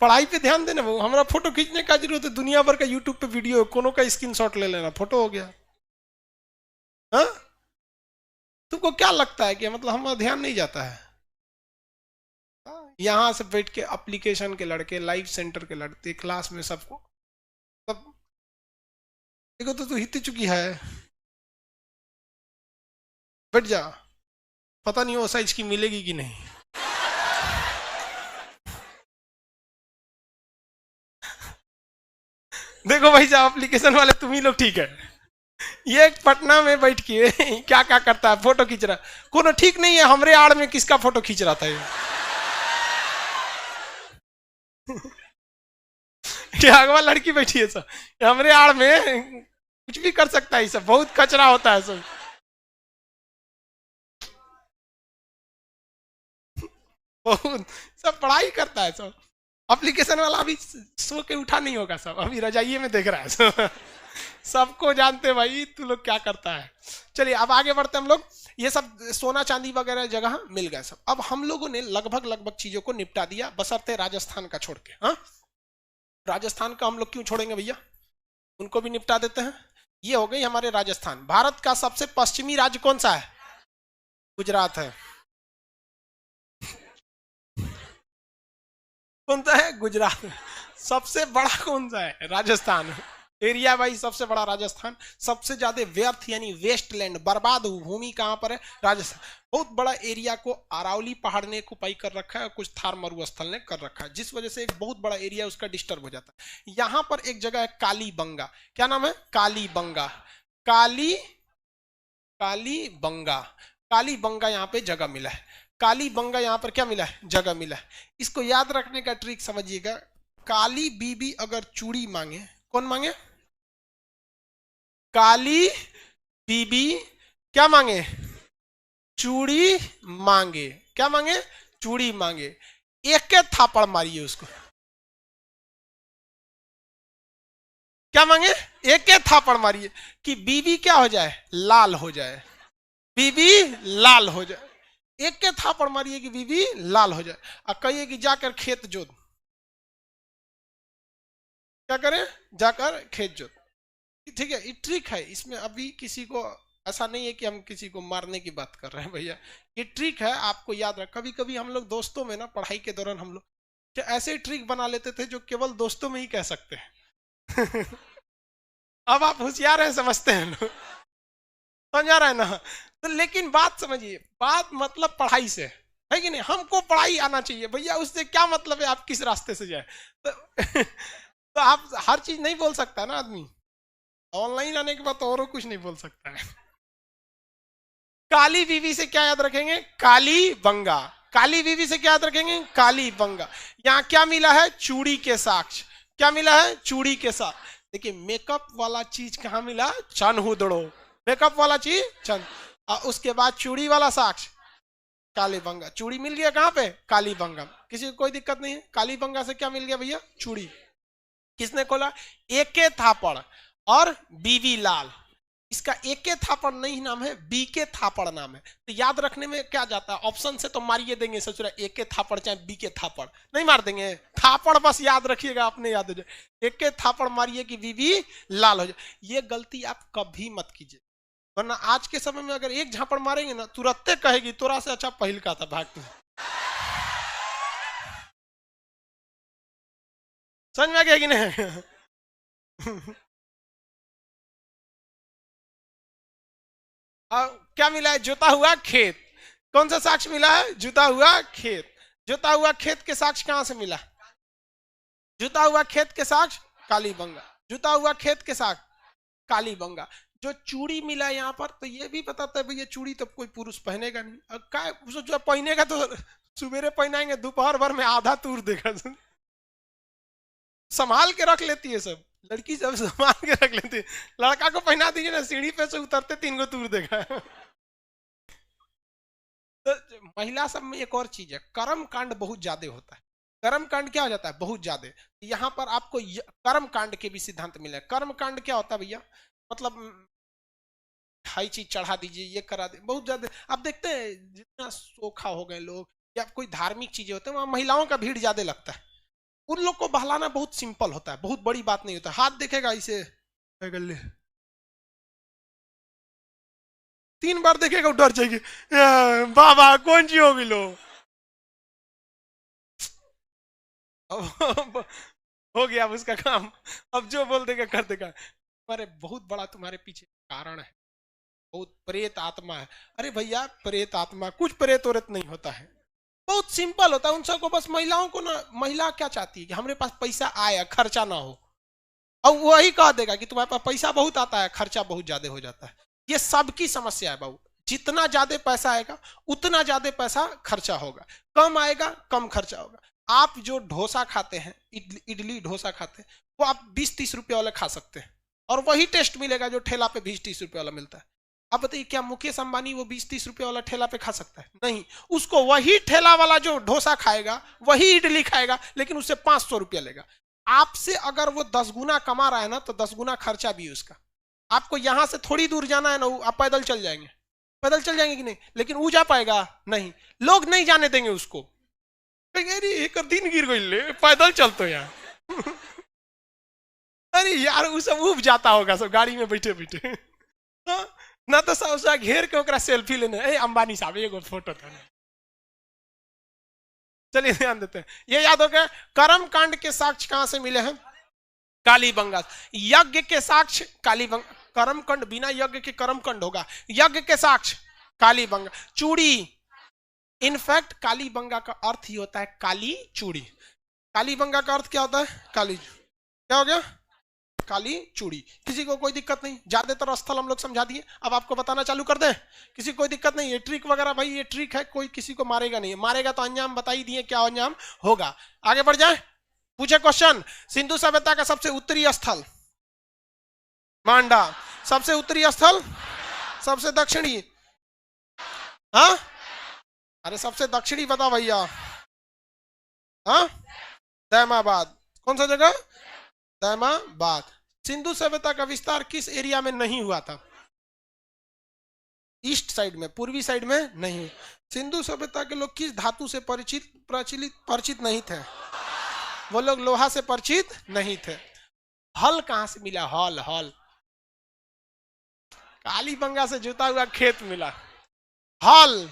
पढ़ाई पे ध्यान देना। वो हमारा फोटो खींचने का जरूरत है? दुनिया भर का यूट्यूब पे वीडियो, कोनो का स्क्रीनशॉट ले लेना, फोटो हो गया। हाँ, तुमको क्या लगता है कि मतलब हमारा ध्यान नहीं जाता है? यहां से बैठ के एप्लीकेशन के लड़के, लाइव सेंटर के लड़के, क्लास में सबको सब देखो तो तू हित चुकी है। बैठ जा, पता नहीं वो साइज की मिलेगी कि नहीं। देखो भाई साहब, एप्लीकेशन वाले तुम ही लोग ठीक है। ये पटना में बैठ के क्या क्या करता है, फोटो खींच रहा। कोनो ठीक नहीं है। हमरे आड़ में किसका फोटो खींच रहा था ये? क्या अगवा लड़की बैठी है सब हमरे आड़ में? कुछ भी कर सकता है, सब बहुत कचरा होता है सब। बहुत सब पढ़ाई करता है सब। एप्लीकेशन वाला अभी सो के उठा नहीं होगा, सब अभी रजाइये में देख रहा है सब। सबको जानते भाई तू लोग क्या करता है। चलिए अब आगे बढ़ते हम लोग। ये सब सोना चांदी वगैरह जगह मिल गए सब। अब हम लोगों ने लगभग लगभग चीजों को निपटा दिया, बशर्ते राजस्थान का छोड़ के। हाँ, राजस्थान का हम लोग क्यों छोड़ेंगे भैया, उनको भी निपटा देते हैं। ये हो गई हमारे राजस्थान। भारत का सबसे पश्चिमी राज्य कौन सा है? गुजरात है। कौन सा है? गुजरात। सबसे बड़ा कौन सा है? राजस्थान। एरिया वाइज सबसे बड़ा राजस्थान। सबसे ज्यादा व्यर्थ यानी वेस्ट लैंड, बर्बाद भूमि कहां पर है? राजस्थान। बहुत बड़ा एरिया को अरावली पहाड़ ने ऑक्युपाई कर रखा है और कुछ थार मरुस्थल ने कर रखा है, जिस वजह से एक बहुत बड़ा एरिया उसका डिस्टर्ब हो जाता है। यहां पर एक जगह है कालीबंगा। क्या नाम है? कालीबंगा। काली कालीबंगा। कालीबंगा यहाँ पे जगह मिला है। कालीबंगा यहाँ पर क्या मिला है? जगह मिला है। इसको याद रखने का ट्रिक समझिएगा। काली बीबी अगर चूड़ी मांगे, कौन मांगे? काली बीबी क्या मांगे? चूड़ी मांगे। क्या मांगे? चूड़ी मांगे। एक के थापड़ मारिए उसको। क्या मांगे? एक के थापड़ मारिए कि बीबी क्या हो जाए? लाल हो जाए। बीबी लाल हो जाए। एक के थापड़ मारिए कि बीबी लाल हो जाए। और कहिए कि जाकर खेत जोत। क्या करें? जाकर खेत जोत। ठीक है, ये ट्रिक है। इसमें अभी किसी को ऐसा नहीं है कि हम किसी को मारने की बात कर रहे हैं भैया। ये ट्रिक है, आपको याद रख। कभी कभी हम लोग दोस्तों में ना, पढ़ाई के दौरान हम लोग ऐसे ट्रिक बना लेते थे जो केवल दोस्तों में ही कह सकते हैं। अब आप होशियार हैं, समझते हैं लोग, समझ आ रहा है ना। तो लेकिन बात समझिए, बात मतलब पढ़ाई से है कि नहीं, हमको पढ़ाई आना चाहिए भैया, उससे क्या मतलब है आप किस रास्ते से जाए। तो, तो आप हर चीज नहीं बोल सकता ना आदमी, ऑनलाइन आने के बाद तो और कुछ नहीं बोल सकता है। काली बीवी से क्या याद रखेंगे, काली बंगा। काली बीवी से क्या याद रखेंगे, काली बंगा। यहाँ क्या मिला है, चूड़ी के साक्ष्य। क्या मिला है, चूड़ी के साथ। देखिए मेकअप वाला चीज कहाँ मिला, चनहुदड़ो, मेकअप वाला चीज चन, और उसके बाद चूड़ी वाला साक्ष्य काली बंगा। चूड़ी मिल गया कहाँ पे, काली बंगा, किसी को कोई दिक्कत नहीं है। काली बंगा से क्या मिल गया भैया, चूड़ी। किसने खोला, एके थापड़ और बीवी लाल। इसका एके थापड़ नहीं नाम है, बीके थापड़ नाम है। तो याद रखने में क्या जाता है, ऑप्शन से तो मारिए देंगे, सोच रहा एके थापड़ चाहे बीके थापड़, नहीं मार देंगे, थापड़ बस याद रखिएगा, अपने याद हो जाए। एके थापड़ मारिए कि बीवी लाल हो जाए। ये गलती आप कभी मत कीजिए, वरना आज के समय में अगर एक झापड़ मारेंगे ना, तुरंत कहेगी तोरा से अच्छा पहल का था, भाग। समझ में आ गया कि नहीं। क्या मिला है, जोता हुआ खेत। कौन सा साक्ष्य मिला है, जुता हुआ खेत। जुता हुआ खेत के साक्ष्य कहां से मिला, जुता हुआ खेत के साक्ष्य काली बंगा। जुता हुआ खेत के साक्ष्य काली बंगा। जो चूड़ी मिला यहाँ पर, तो ये भी बताता है भैया चूड़ी तो कोई पुरुष पहनेगा नहीं, और क्या जो पहनेगा तो सुबेरे पहनाएंगे, दोपहर भर में आधा तूर देगा। संभाल के रख लेती है सब लड़की, सब संभाल के रख लेती है। लड़का को पहना दीजिए ना, सीढ़ी पे से उतरते 3 गो तूर देगा। तो महिला सब में एक और चीज है, कर्म कांड बहुत ज्यादा होता है। कर्म कांड क्या हो जाता है, बहुत ज्यादा। यहाँ पर आपको कर्म कांड के भी सिद्धांत मिले। कर्म कांड क्या होता है भैया, मतलब हाई चीज चढ़ा दीजिए, ये करा दे, बहुत ज्यादा। आप देखते हैं जितना सोखा हो गए लोग, या कोई धार्मिक चीजें होते हैं, वहां महिलाओं का भीड़ ज्यादा लगता है। उन लोग को बहलाना बहुत सिंपल होता है, बहुत बड़ी बात नहीं होता। हाथ देखेगा इसे, 3 बार देखेगा डर जाएगी, बाबा कौन सी होगी लो। अब हो गया अब उसका काम, अब जो बोल देगा कर देगा। तुम्हारे बहुत बड़ा तुम्हारे पीछे कारण है, बहुत प्रेत आत्मा है। अरे भैया प्रेत आत्मा, कुछ प्रेत औरत नहीं होता है, बहुत सिंपल होता है। उन सबको बस, महिलाओं को ना, महिला क्या चाहती है कि हमारे पास पैसा आया, खर्चा ना हो। और वही कह देगा कि तुम्हारे पास पैसा बहुत आता है, खर्चा बहुत ज्यादा हो जाता है। ये सबकी समस्या है बाबू। जितना ज्यादा पैसा आएगा उतना ज्यादा पैसा खर्चा होगा, कम आएगा कम खर्चा होगा। आप जो डोसा खाते हैं, इडली डोसा खाते हैं, वो आप 20-30 रुपए वाला खा सकते हैं, और वही टेस्ट मिलेगा जो ठेला पे 20-30 रुपए वाला मिलता है। अब बताइए क्या मुकेश अंबानी वो 20-30 रुपए वाला ठेला पे खा सकता है, नहीं। उसको वही ठेला वाला जो डोसा खाएगा, वही इडली खाएगा, लेकिन उससे 500 रुपया लेगा। आपसे अगर वो 10 गुना कमा रहा है ना, तो 10 गुना खर्चा भी उसका। आपको यहां से थोड़ी दूर जाना है ना, आप पैदल चल जाएंगे, पैदल चल जाएंगे कि नहीं, लेकिन वो जा पाएगा नहीं, लोग नहीं जाने देंगे उसको। अरे एक दिन गिर गई ले, पैदल चलते यार। अरे यार वो सब उब जाता होगा सब गाड़ी में बैठे बैठे। हाँ? ना तो सब घेर के ओकरा सेल्फी लेने, ए अंबानी साहब एगो फोटो था। चलिए ध्यान देते हैं, ये याद हो गया। कर्म कांड के साक्ष्य कहां से मिले हैं, काली बंगा। यज्ञ के साक्ष्य काली बंगा। कर्म कांड बिना यज्ञ के कर्म कांड होगा, यज्ञ के साक्ष्य काली बंगा। चूड़ी, इनफैक्ट काली बंगा का अर्थ ही होता है काली चूड़ी। काली बंगा का अर्थ क्या होता है, काली, क्या हो गया, काली चूड़ी। किसी को कोई दिक्कत नहीं, ज्यादातर स्थल हम लोग समझा दिए, अब आपको बताना चालू कर दें, किसी को कोई दिक्कत नहीं। ये ट्रिक वगैरह भाई ये ट्रिक है, कोई किसी को मारेगा नहीं, मारेगा तो अंजाम बता ही दिए क्या अंजाम होगा। आगे बढ़ जाए, पूछे क्वेश्चन। सिंधु सभ्यता का सबसे उत्तरी स्थल मांडा, सबसे उत्तरी स्थल, सबसे दक्षिणी, हाँ अरे सबसे दक्षिणी बता भैया, हाँ दैमाबाद। कौन सा जगह, दैमाबाद। सिंधु सभ्यता का विस्तार किस एरिया में नहीं हुआ था, ईस्ट साइड में, पूर्वी साइड में नहीं। सिंधु सभ्यता के लोग किस धातु से परिचित नहीं थे, वो लोग लोहा से परिचित नहीं थे। हल कहां से मिला, हल, हल काली बंगा से जुता हुआ खेत मिला, हल,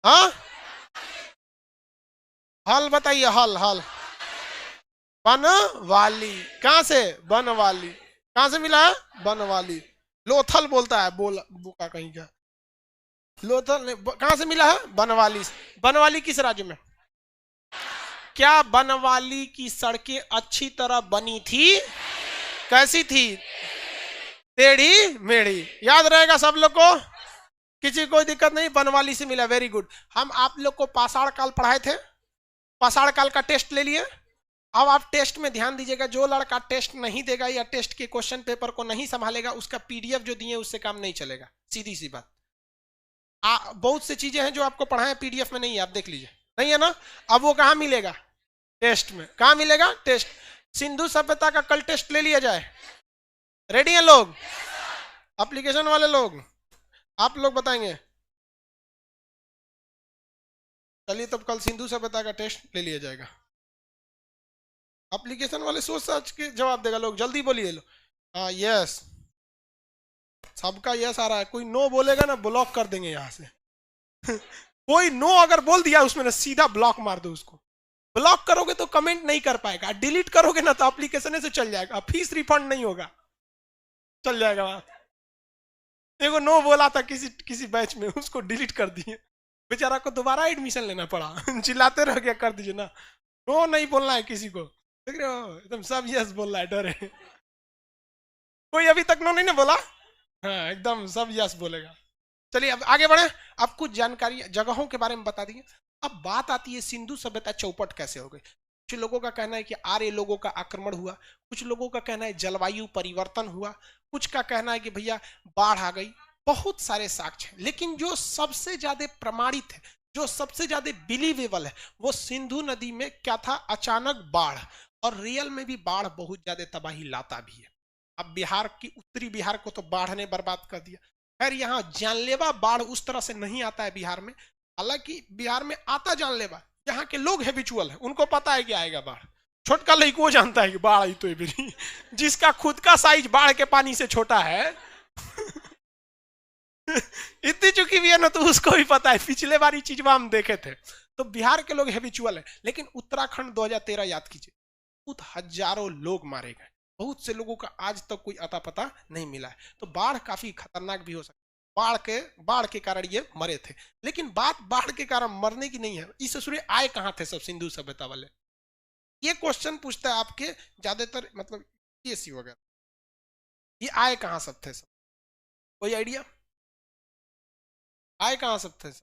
हाँ हल बताइए, हल, हल बनवाली। कहां से? बनवाली। कहां से मिला है? बनवाली। लोथल बोलता है, बोल बुका कहीं का। लोथल ने कहां से मिला है? बनवाली। बनवाली किस राज्य में? क्या बनवाली की सड़कें अच्छी तरह बनी थी? कैसी थी? टेढ़ी मेढ़ी। याद रहेगा सब लोग को, किसी कोई दिक्कत नहीं, बनवाली से मिला। Very good. हम आप लोग को पाषाण काल पढ़ाए थे, पाषाण काल का टेस्ट ले लिए। अब आप टेस्ट में ध्यान दीजिएगा, जो लड़का टेस्ट नहीं देगा या टेस्ट के क्वेश्चन पेपर को नहीं संभालेगा, उसका पीडीएफ जो दिए उससे काम नहीं चलेगा, सीधी सी बात। बहुत सी चीजें हैं जो आपको पढ़ाए पीडीएफ में नहीं है, आप देख लीजिए, नहीं है ना। अब वो कहां मिलेगा? टेस्ट में। कहां मिलेगा? टेस्ट। सिंधु सभ्यता का कल टेस्ट ले लिया जाए। रेडी हैं लोग? एप्लीकेशन वाले लोग, आप लोग बताएंगे। चलिए तब कल सिंधु सभ्यता का टेस्ट ले लिया जाएगा। एप्लीकेशन वाले सोच समझ के जवाब देगा। लोग जल्दी बोलिए। लो हाँ, यस, सबका यस आ रहा है। कोई नो बोलेगा ना, ब्लॉक कर देंगे यहाँ से। कोई नो अगर बोल दिया उसमें ना, सीधा ब्लॉक मार दो उसको। ब्लॉक करोगे तो कमेंट नहीं कर पाएगा, डिलीट करोगे ना तो एप्लीकेशन से चल जाएगा, फीस रिफंड नहीं होगा, चल जाएगा वहां। देखो नो बोला था किसी बैच में, उसको डिलीट कर दिए, बेचारा को दोबारा एडमिशन लेना पड़ा। चिल्लाते रह गया, कर दीजिए ना। नो नहीं बोलना है किसी को, देख रहे हो एकदम सब यस बोल रहा है, डर है। कोई अभी तक नो नहीं ना बोला? हाँ, एकदम सब यस बोलेगा। चलिए अब आगे बढ़े। अब कुछ जानकारी जगहों के बारे में बता दिए। अब बात आती है सिंधु सभ्यता चौपट कैसे हो गई। कुछ लोगों का कहना है कि आर्य लोगों का आक्रमण हुआ, कुछ लोगों का कहना है जलवायु परिवर्तन हुआ, कुछ का कहना है कि भैया बाढ़ आ गई। बहुत सारे साक्ष्य हैं, लेकिन जो सबसे ज्यादा प्रमाणित है, जो सबसे ज्यादा बिलीवेबल है, वो सिंधु नदी में क्या था? अचानक बाढ़। और रियल में भी बाढ़ बहुत ज्यादा तबाही लाता भी है। अब बिहार की, उत्तरी बिहार को तो बाढ़ ने बर्बाद कर दिया। खैर यहाँ जानलेवा बाढ़ उस तरह से नहीं आता है बिहार में, हालांकि बिहार में आता जानलेवा, यहाँ के लोग हैबिचुअल है, उनको पता है कि आएगा बाढ़। छोटका लड़की वो जानता है कि बाढ़ आई तो मेरी। जिसका खुद का साइज बाढ़ के पानी से छोटा है, इतनी चुकी भी है ना, तो उसको भी पता है। पिछले बार चीज हम देखे थे। तो बिहार के लोग हैबिचुअल है। लेकिन उत्तराखंड 2013 याद कीजिए, बहुत हजारों लोग मारे गए, बहुत से लोगों का आज तक कोई अता पता नहीं मिला है। तो बाढ़ काफी खतरनाक भी हो सकती है। बाढ़ के कारण ये मरे थे। लेकिन बात बाढ़ के कारण मरने की नहीं है, इस सूर्य आए कहां थे सब सिंधु सभ्यता वाले? ये क्वेश्चन पूछता है आपके ज्यादातर, मतलब पीएससी वगैरह, ये आए कहां सब थे सब? कोई आइडिया? आए कहां सब थे सब?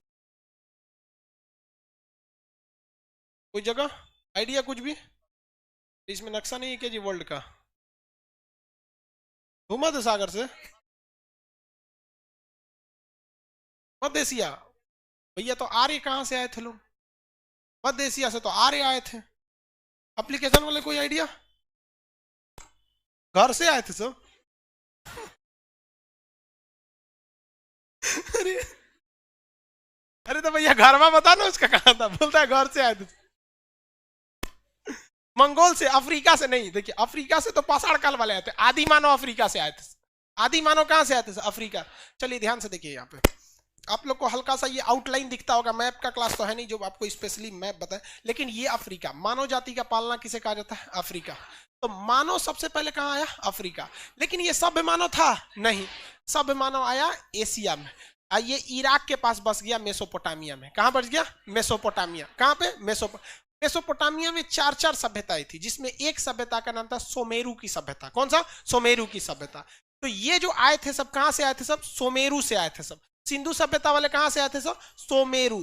कोई जगह आइडिया कुछ भी? इसमें नक्शा नहीं है क्या जी वर्ल्ड का? भूमध्य सागर से, मध्य एशिया। भैया तो आर्य कहां से आए थे लोग? मध्य एशिया से तो आर्य आए थे। एप्लीकेशन वाले कोई आइडिया? घर से आए थे सब। अरे अरे तो भैया घर में बता ना, उसका कहा था, बोलता है घर से आए थे। मंगोल से, अफ्रीका से नहीं। देखिए अफ्रीका से तो पाषाण काल वाले आए थे, आदि मानव अफ्रीका से आए थे। आदि मानव कहां से आए थे? अफ्रीका। चलिए ध्यान से देखिए, यहाँ पे आप लोग को हल्का सा ये आउटलाइन दिखता होगा। मैप का क्लास तो है नहीं जो आपको स्पेशली मैप बताए, लेकिन ये अफ्रीका, मानव जाति का पालना किसे कहा जाता है? अफ्रीका। तो मानव सबसे पहले कहां आया? अफ्रीका। लेकिन ये सभ्य मानव था? नहीं, सभ्य मानव आया एशिया में। ये इराक के पास बस गया, मेसोपोटामिया में। कहां बस गया? मेसोपोटामिया। कहां पे? मेसोपोटामिया में चार सभ्यताएं थी, जिसमें एक सभ्यता का नाम था सोमेरु की सभ्यता। कौन सा? सोमेरु की सभ्यता। तो ये जो आए थे सब कहां से आए थे? सब सोमेरु से आए थे सब। सिंधु सभ्यता वाले कहां से आए थे सब? सोमेरु।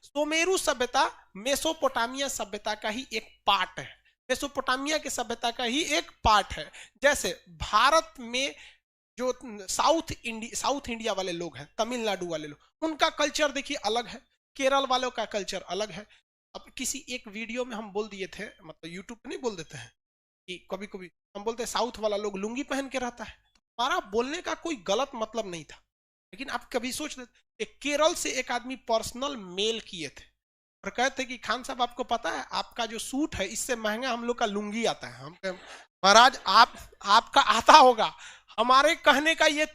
सोमेरु सभ्यता मेसोपोटामिया सभ्यता का ही एक पार्ट है, मेसोपोटामिया की सभ्यता का ही एक पार्ट है। जैसे भारत में जो साउथ इंडिया वाले लोग हैं, तमिलनाडु वाले लोग, उनका कल्चर देखिए अलग है, केरल वालों का कल्चर अलग है। अब किसी एक वीडियो में हम बोल दिए थे, मतलब यूट्यूब पे नहीं बोल देते हैं कि कभी कभी हम बोलते हैं साउथ वाला लोग लुंगी पहन के रहता है, तो हमारा बोलने का कोई गलत मतलब नहीं था। लेकिन आप कभी सोच लेते, केरल से एक आदमी पर्सनल मेल किए थे और कहते कि खान साहब आपको पता है आपका जो सूट है इससे महंगा हम लोग का लुंगी आता है। हम महाराज आपका आता होगा, हमारे कहने का ये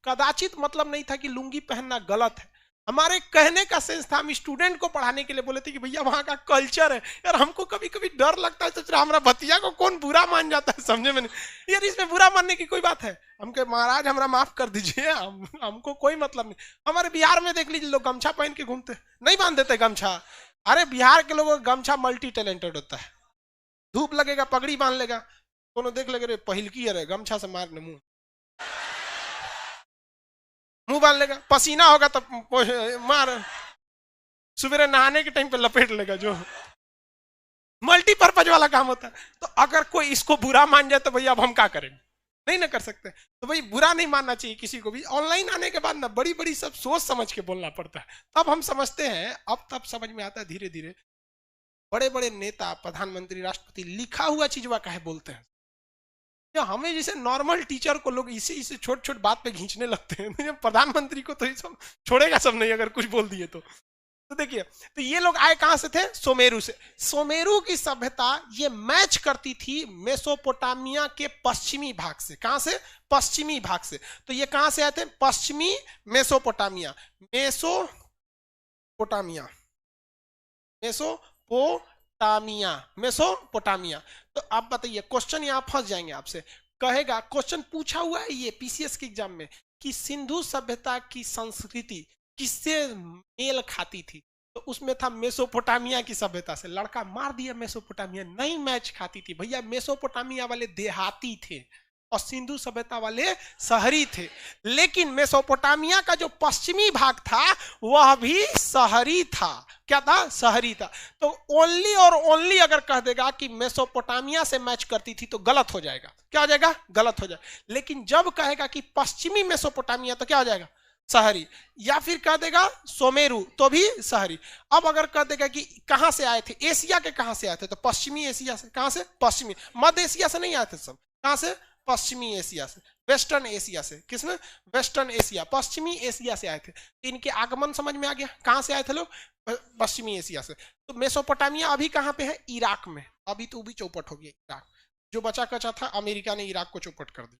कदाचित मतलब नहीं था कि लुंगी पहनना गलत है। हमारे कहने का सेंस था, हम स्टूडेंट को पढ़ाने के लिए बोले थे कि भैया वहां का कल्चर है यार। हमको कभी कभी डर लगता है, सोच रहा हमारा भतिया को कौन बुरा मान जाता है, समझे में नहीं यार, इसमें बुरा मानने की कोई बात है। हम कहे महाराज हमारा माफ कर दीजिए, हमको कोई मतलब नहीं। हमारे बिहार में देख लीजिए, लोग गमछा पहन के घूमते, नहीं बांध देते गमछा। अरे बिहार के लोगों का गमछा मल्टी टैलेंटेड होता है, धूप लगेगा पगड़ी बांध लेगा, कोनो देख लेगा रे पहिलकी है गमछा से मारने मुंह बांध लेगा, पसीना होगा तो मार, सवेरे नहाने के टाइम पे लपेट लेगा, जो मल्टीपर्पज वाला काम होता है। तो अगर कोई इसको बुरा मान जाए तो भैया अब हम क्या करेंगे, नहीं ना कर सकते। तो भाई बुरा नहीं मानना चाहिए किसी को भी। ऑनलाइन आने के बाद ना बड़ी बड़ी सब सोच समझ के बोलना पड़ता है, तब हम समझते हैं, अब तब समझ में आता है धीरे धीरे। बड़े बड़े नेता, प्रधानमंत्री, राष्ट्रपति लिखा हुआ चीज वह काहे बोलते हैं। हमें जैसे नॉर्मल टीचर को लोग इसे छोट छोट बात पे खींचने लगते हैं, प्रधानमंत्री को तो ये सब छोड़ेगा सब नहीं अगर कुछ बोल दिए तो देखिए, तो ये लोग आए कहां से थे, सुमेरु से। सुमेरु की सभ्यता ये मैच करती थी मेसोपोटामिया के पश्चिमी भाग से। कहां से, पश्चिमी भाग से। तो ये कहां से आए थे, पश्चिमी मेसोपोटामिया, मेसोपोटामिया, मेसोपोटामिया, मेसोपोटामिया। तो आप बताइए, क्वेश्चन यहां फंस जाएंगे आपसे, कहेगा क्वेश्चन पूछा हुआ है ये पीसीएस के एग्जाम में कि सिंधु सभ्यता की संस्कृति किससे मेल खाती थी, तो उसमें था मेसोपोटामिया की सभ्यता से। लड़का मार दिया, मेसोपोटामिया नहीं मैच खाती थी भैया, मेसोपोटामिया वाले देहाती थे और सिंधु सभ्यता वाले शहरी थे। लेकिन मेसोपोटामिया का जो पश्चिमी भाग था वह भी शहरी था। क्या था, शहरी था। तो ओनली और ओनली अगर कह देगा कि मेसोपोटामिया से मैच करती थी तो गलत हो जाएगा। क्या हो जाएगा, गलत हो जाएगा। लेकिन जब कहेगा कि पश्चिमी मेसोपोटामिया तो क्या हो जाएगा, शहरी। या फिर कह देगा सुमेरु तो भी शहरी। अब अगर कह देगा कि कहां से आए थे, एशिया के कहां से आए थे, तो पश्चिमी एशिया से। कहां से, पश्चिमी, मध्य एशिया से नहीं आए थे सब। कहां से, पश्चिमी एशिया से, वेस्टर्न एशिया से। किसमें, वेस्टर्न एशिया, पश्चिमी एशिया से आए थे। इनके आगमन समझ में आ गया, कहां से आए थे लोग, पश्चिमी एशिया से। तो मेसोपोटामिया अभी कहां पे है, इराक में। अभी तो भी चौपट हो गया इराक, जो बचा कचा था अमेरिका ने इराक को चौपट कर दिया।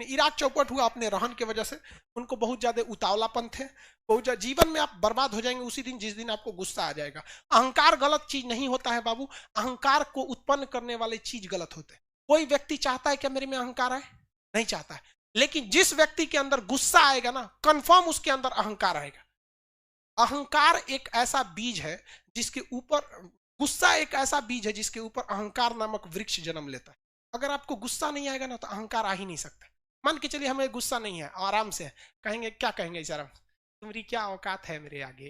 इराक चौपट हुआ अपने रहन की वजह से। उनको बहुत ज्यादा उतावलापन थे, बहुत जीवन में आप बर्बाद हो जाएंगे उसी दिन जिस दिन आपको गुस्सा आ जाएगा। अहंकार गलत चीज नहीं होता है बाबू, अहंकार को उत्पन्न करने वाले चीज गलत होते हैं। कोई व्यक्ति चाहता है क्या मेरे में अहंकार आए, नहीं चाहता है। लेकिन जिस व्यक्ति के अंदर गुस्सा आएगा ना, कंफर्म उसके अंदर अहंकार आएगा। अहंकार एक ऐसा बीज है जिसके ऊपर, गुस्सा एक ऐसा बीज है जिसके ऊपर अहंकार नामक वृक्ष जन्म लेता है। अगर आपको गुस्सा नहीं आएगा ना तो अहंकार आ ही नहीं सकता। मान के चलिए हमें गुस्सा नहीं है, आराम से कहेंगे, क्या कहेंगे इस आराम, तुम्हारी क्या औकात है मेरे आगे,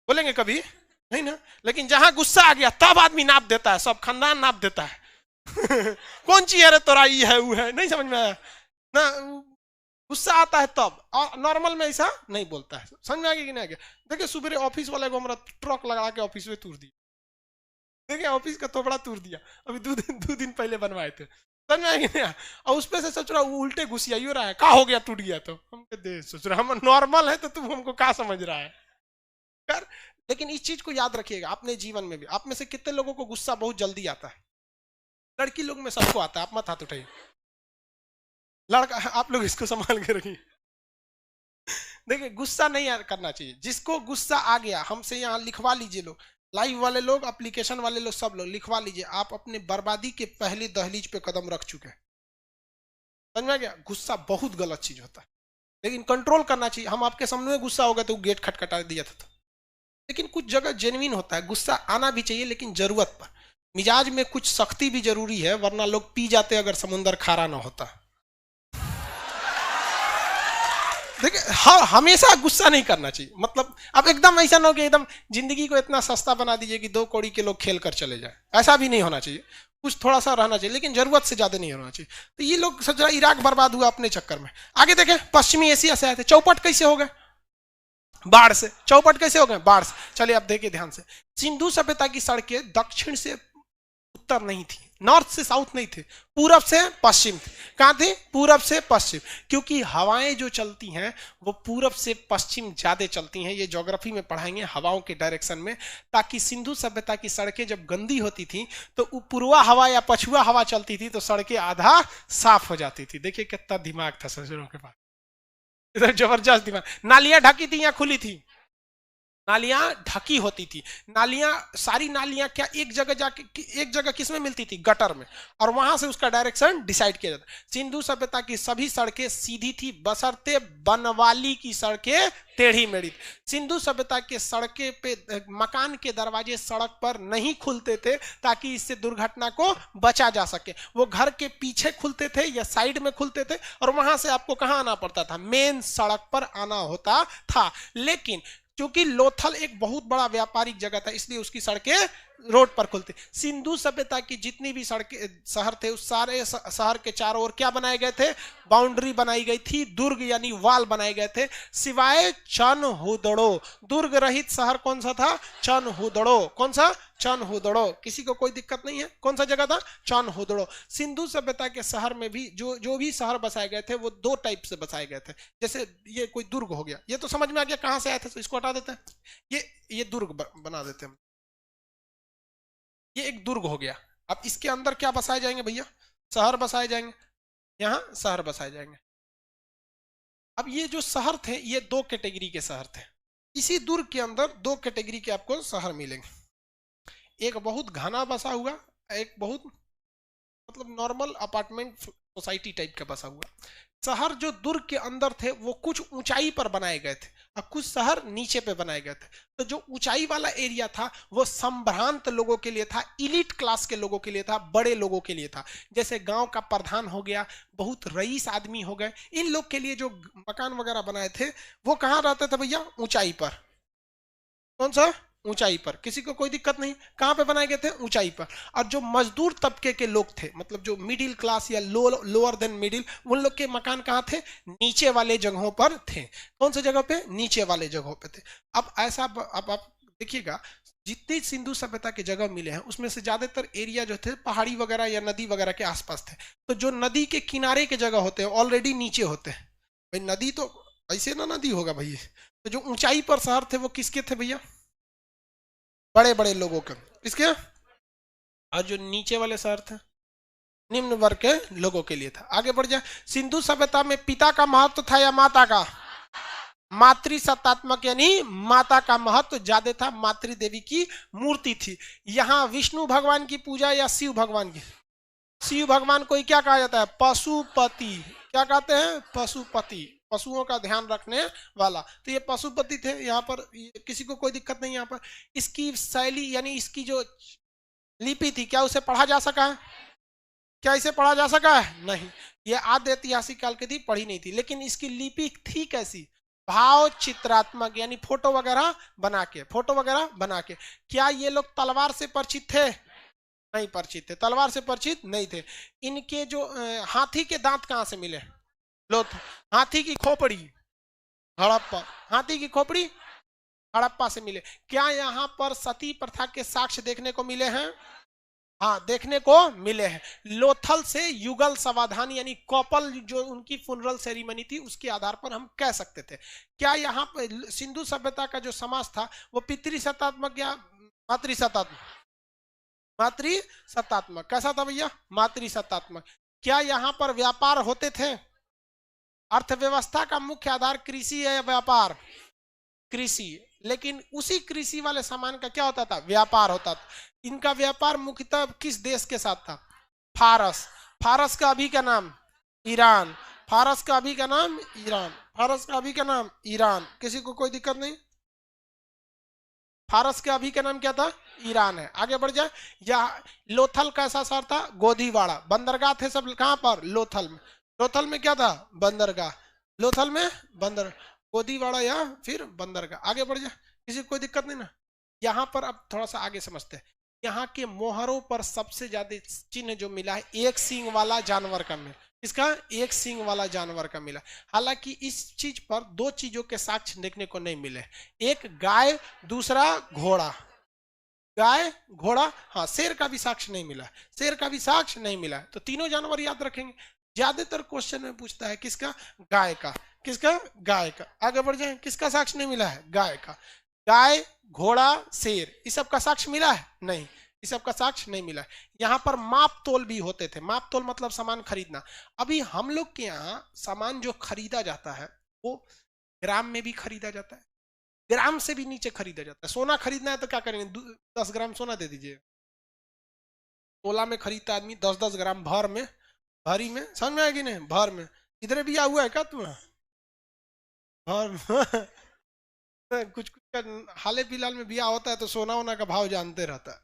बोलेंगे कभी नहीं ना। लेकिन जहां गुस्सा आ गया तब आदमी नाप देता है, सब खानदान नाप देता है कौन चीज है रे तोरा, ये है वो है, नहीं समझ में आया ना। गुस्सा आता है तब, और नॉर्मल में ऐसा नहीं बोलता है। समझ में आ गया कि नहीं आ गया। देखिए सुबह ऑफिस वाले को हमारा ट्रक लगा के ऑफिस में तोड़ दिया, देखिए ऑफिस का थोपड़ा तोड़ दिया, अभी दो दिन पहले बनवाए थे। समझ में आ गया। और उस पे से सोच रहा उल्टे घुसिया ही हो रहा है, क्या हो गया, टूट गया। तो हम दे सोच रहा हम नॉर्मल है तो तुम हमको क्या समझ रहा है कर। लेकिन इस चीज को याद रखिएगा अपने जीवन में भी। आप में से कितने लोगों को गुस्सा बहुत जल्दी आता है, लड़की लोग में सबको आता है, आप मत हाथ उठाइए। लड़का आप लोग इसको संभाल के रखिए। देखिए गुस्सा नहीं करना चाहिए। जिसको गुस्सा आ गया हमसे यहाँ लिखवा लीजिए, लोग लाइव वाले लोग, एप्लीकेशन वाले लोग, सब लोग लिखवा लीजिए, आप अपने बर्बादी के पहली दहलीज पे कदम रख चुके हैं। समझ में गया। गुस्सा बहुत गलत चीज होता है, लेकिन कंट्रोल करना चाहिए। हम आपके सामने में गुस्सा हो गया तो गेट खटखटा दिया था, लेकिन कुछ जगह जेन्युइन होता है, गुस्सा आना भी चाहिए लेकिन जरूरत पर। मिजाज में कुछ सख्ती भी जरूरी है, वरना लोग पी जाते अगर समुद्र खारा ना होता। देखिए हमेशा गुस्सा नहीं करना चाहिए। मतलब अब एकदम ऐसा ना हो कि एकदम जिंदगी को इतना सस्ता बना दीजिए कि 2 कौड़ी के लोग खेल कर चले जाए, ऐसा भी नहीं होना चाहिए। कुछ थोड़ा सा रहना चाहिए, लेकिन जरूरत से ज्यादा नहीं होना चाहिए। तो ये लोग सोच रहा इराक बर्बाद हुआ अपने चक्कर में। आगे देखें, पश्चिमी एशिया से आए थे। चौपट कैसे हो गए, बाढ़ से। चौपट कैसे हो गए, बाढ़ से। चलिए अब देखिए ध्यान से, सिंधु सभ्यता की सड़कें दक्षिण से उत्तर नहीं थी, नॉर्थ से साउथ नहीं थे, पूरब से पश्चिम थे। कहां थे, पूरब से पश्चिम। क्योंकि हवाएं जो चलती हैं वो पूरब से पश्चिम ज्यादा चलती हैं। ये ज्योग्राफी में पढ़ाएंगे हवाओं के डायरेक्शन में। ताकि सिंधु सभ्यता की सड़कें जब गंदी होती थी तो पूर्वा हवा या पछुआ हवा चलती थी तो सड़कें आधा साफ हो जाती थी। देखिए कितना दिमाग था ससुरों के पास। इधर जबरदस्त दिमाग। नालियां ढकी थी या खुली थी? नालियां ढकी होती थी। नालियां, सारी नालियां क्या एक जगह जाके, एक जगह किसमें मिलती थी? गटर में, और वहां से उसका डायरेक्शन डिसाइड किया जाता। सिंधु सभ्यता की सभी सड़कें सीधी थी बशर्ते बनवाली की सड़कें टेढ़ी मेढ़ी। सिंधु सभ्यता के सड़कें पे मकान के दरवाजे सड़क पर नहीं खुलते थे ताकि इससे दुर्घटना को बचा जा सके। वो घर के पीछे खुलते थे या साइड में खुलते थे, और वहां से आपको कहां आना पड़ता था? मेन सड़क पर आना होता था। लेकिन क्योंकि लोथल एक बहुत बड़ा व्यापारिक जगह था, इसलिए उसकी सड़कें रोड पर खुलती। सिंधु सभ्यता की जितनी भी सड़कें, शहर थे, उस सारे शहर के चारों ओर क्या बनाए गए थे? बाउंड्री बनाई गई थी, दुर्ग यानी वाल बनाए गए थे, सिवाय चनहुदड़ो। दुर्ग रहित शहर कौन सा था? चनहुदड़ो। कौन सा? चनहुदड़ो। किसी को कोई दिक्कत नहीं है? कौन सा जगह था? चनहुदड़ो। सिंधु सभ्यता के शहर में भी जो भी शहर बसाए गए थे वो दो टाइप से बसाए गए थे। जैसे ये कोई दुर्ग हो गया, ये तो समझ में आ गया कहां से आए थे, तो इसको हटा देते हैं। ये दुर्ग बना देते हैं। ये एक दुर्ग हो गया। अब इसके अंदर क्या बसाए जाएंगे भैया? शहर बसाए जाएंगे, यहां शहर बसाए जाएंगे। अब ये जो शहर थे ये दो कैटेगरी के शहर थे। इसी दुर्ग के अंदर दो कैटेगरी के आपको शहर मिलेंगे। एक बहुत घना बसा हुआ, एक बहुत मतलब नॉर्मल अपार्टमेंट सोसाइटी टाइप का बसा हुआ। शहर जो दुर्ग के अंदर थे वो कुछ ऊंचाई पर बनाए गए थे और कुछ शहर नीचे पे बनाए गए थे। तो जो ऊंचाई वाला एरिया था वो संभ्रांत लोगों के लिए था, इलीट क्लास के लोगों के लिए था, बड़े लोगों के लिए था। जैसे गांव का प्रधान हो गया, बहुत रईस आदमी हो गए, इन लोग के लिए जो मकान वगैरह बनाए थे वो कहाँ रहते थे भैया? ऊंचाई पर। कौन सा? ऊंचाई पर। किसी को कोई दिक्कत नहीं। कहां पे बनाए गए थे? ऊंचाई पर। और जो मजदूर तबके के लोग थे, मतलब जो मिडिल क्लास या लोअर देन मिडिल, उन लोग के मकान कहां थे? नीचे वाले जगहों पर थे। कौन से जगह पे? नीचे वाले जगहों पे थे। अब ऐसा, अब आप देखिएगा जितनी सिंधु सभ्यता के जगह मिले हैं उसमें से ज्यादातर एरिया जो थे पहाड़ी वगैरह या नदी वगैरह के आसपास थे। तो जो नदी के किनारे के जगह होते हैं ऑलरेडी नीचे होते हैं। भाई नदी तो ऐसे ना नदी होगा भैया। तो जो ऊंचाई पर शहर थे वो किसके थे भैया? बड़े बड़े लोगों के। इसके, और जो नीचे वाले शहर थे निम्न वर्ग के लोगों के लिए था। आगे बढ़ जाए। सिंधु सभ्यता में पिता का महत्व था या माता का? मातृ सत्तात्मक यानी माता का महत्व ज्यादा था। मातृ देवी की मूर्ति थी। यहाँ विष्णु भगवान की पूजा या शिव भगवान की? शिव भगवान को क्या कहा जाता है? पशुपति। क्या कहते हैं? पशुपति, पशुओं का ध्यान रखने वाला। तो ये पशुपति थे। यहाँ पर किसी को कोई दिक्कत नहीं। यहाँ पर इसकी शैली यानी इसकी जो लिपि थी क्या उसे पढ़ा जा सका है? क्या इसे पढ़ा जा सका है? नहीं। ये आद्य ऐतिहासिक काल की थी, पढ़ी नहीं थी। लेकिन इसकी लिपि थी कैसी? भाव चित्रात्मक, यानी फोटो वगैरह बना के, फोटो वगैरह बना के। क्या ये लोग तलवार से परिचित थे? नहीं परिचित थे। तलवार से परिचित नहीं थे। इनके जो हाथी के दांत कहां से मिले? हाथी की खोपड़ी हड़प्पा, हाथी की खोपड़ी हड़प्पा से मिले। क्या यहाँ पर सती प्रथा के साक्ष्य देखने को मिले हैं? हाँ, देखने को मिले हैं। लोथल से युगल समाधान यानी कपल जो उनकी फुनरल सेरेमनी थी उसके आधार पर हम कह सकते थे। क्या यहाँ पर सिंधु सभ्यता का जो समाज था वो पितृसत्तात्मक या मातृसत्तात्मक? मातृसत्तात्मक। कैसा था भैया? मातृसत्तात्मक। क्या यहाँ पर व्यापार होते थे? अर्थव्यवस्था का मुख्य आधार कृषि है या व्यापार? कृषि। लेकिन उसी कृषि वाले सामान का क्या होता था? व्यापार होता था। इनका व्यापार मुख्यतः किस देश के साथ था? फारस। फारस का अभी का नाम ईरान। फारस का अभी का नाम ईरान। फारस का अभी का नाम ईरान। किसी को कोई दिक्कत नहीं? फारस का अभी का नाम क्या था? ईरान है। आगे बढ़ जाए। या लोथल कैसा शहर था? गोदीवाड़ा। बंदरगाह थे सब कहां पर? लोथल में। लोथल में क्या था? बंदरगाह। लोथल में बंदर, गोदीवाड़ा या फिर बंदरगाह। आगे बढ़ जाए। किसी को कोई दिक्कत नहीं ना? यहाँ पर अब थोड़ा सा आगे समझते हैं। यहाँ के मोहरों पर सबसे ज्यादा चिन्ह जो मिला है एक सींग वाला जानवर का मिला। इसका एक सींग वाला जानवर का मिला। हालांकि इस चीज पर दो चीजों के साक्ष्य देखने को नहीं मिले। एक गाय, दूसरा घोड़ा। गाय, घोड़ा, हाँ। शेर का भी साक्ष्य नहीं मिला। शेर का भी साक्ष्य नहीं मिला। तो तीनों जानवर याद रखेंगे। ज्यादातर क्वेश्चन में पूछता है किसका? गाय का। किसका? गाय का। आगे बढ़ जाए। किसका साक्ष्य नहीं मिला है? गाय का। गाय, घोड़ा, शेर, इस सब का साक्ष्य मिला है? नहीं, इस सब का साक्ष्य नहीं मिला है। यहाँ पर माप तोल भी होते थे। माप तोल मतलब सामान खरीदना। अभी हम लोग के यहाँ सामान जो खरीदा जाता है वो ग्राम में भी खरीदा जाता है, ग्राम से भी नीचे खरीदा जाता है। सोना खरीदना है तो क्या करेंगे, 10 ग्राम सोना दे दीजिए। तोला में खरीदता आदमी 10-10 ग्राम भर में, भरी में, समझ में आएगी नहीं, भर में। इधर भी हुआ है क्या तुम्हें, भर में? कुछ कुछ का हाल फिलहाल में बिया होता है तो सोना वोना का भाव जानते रहता है।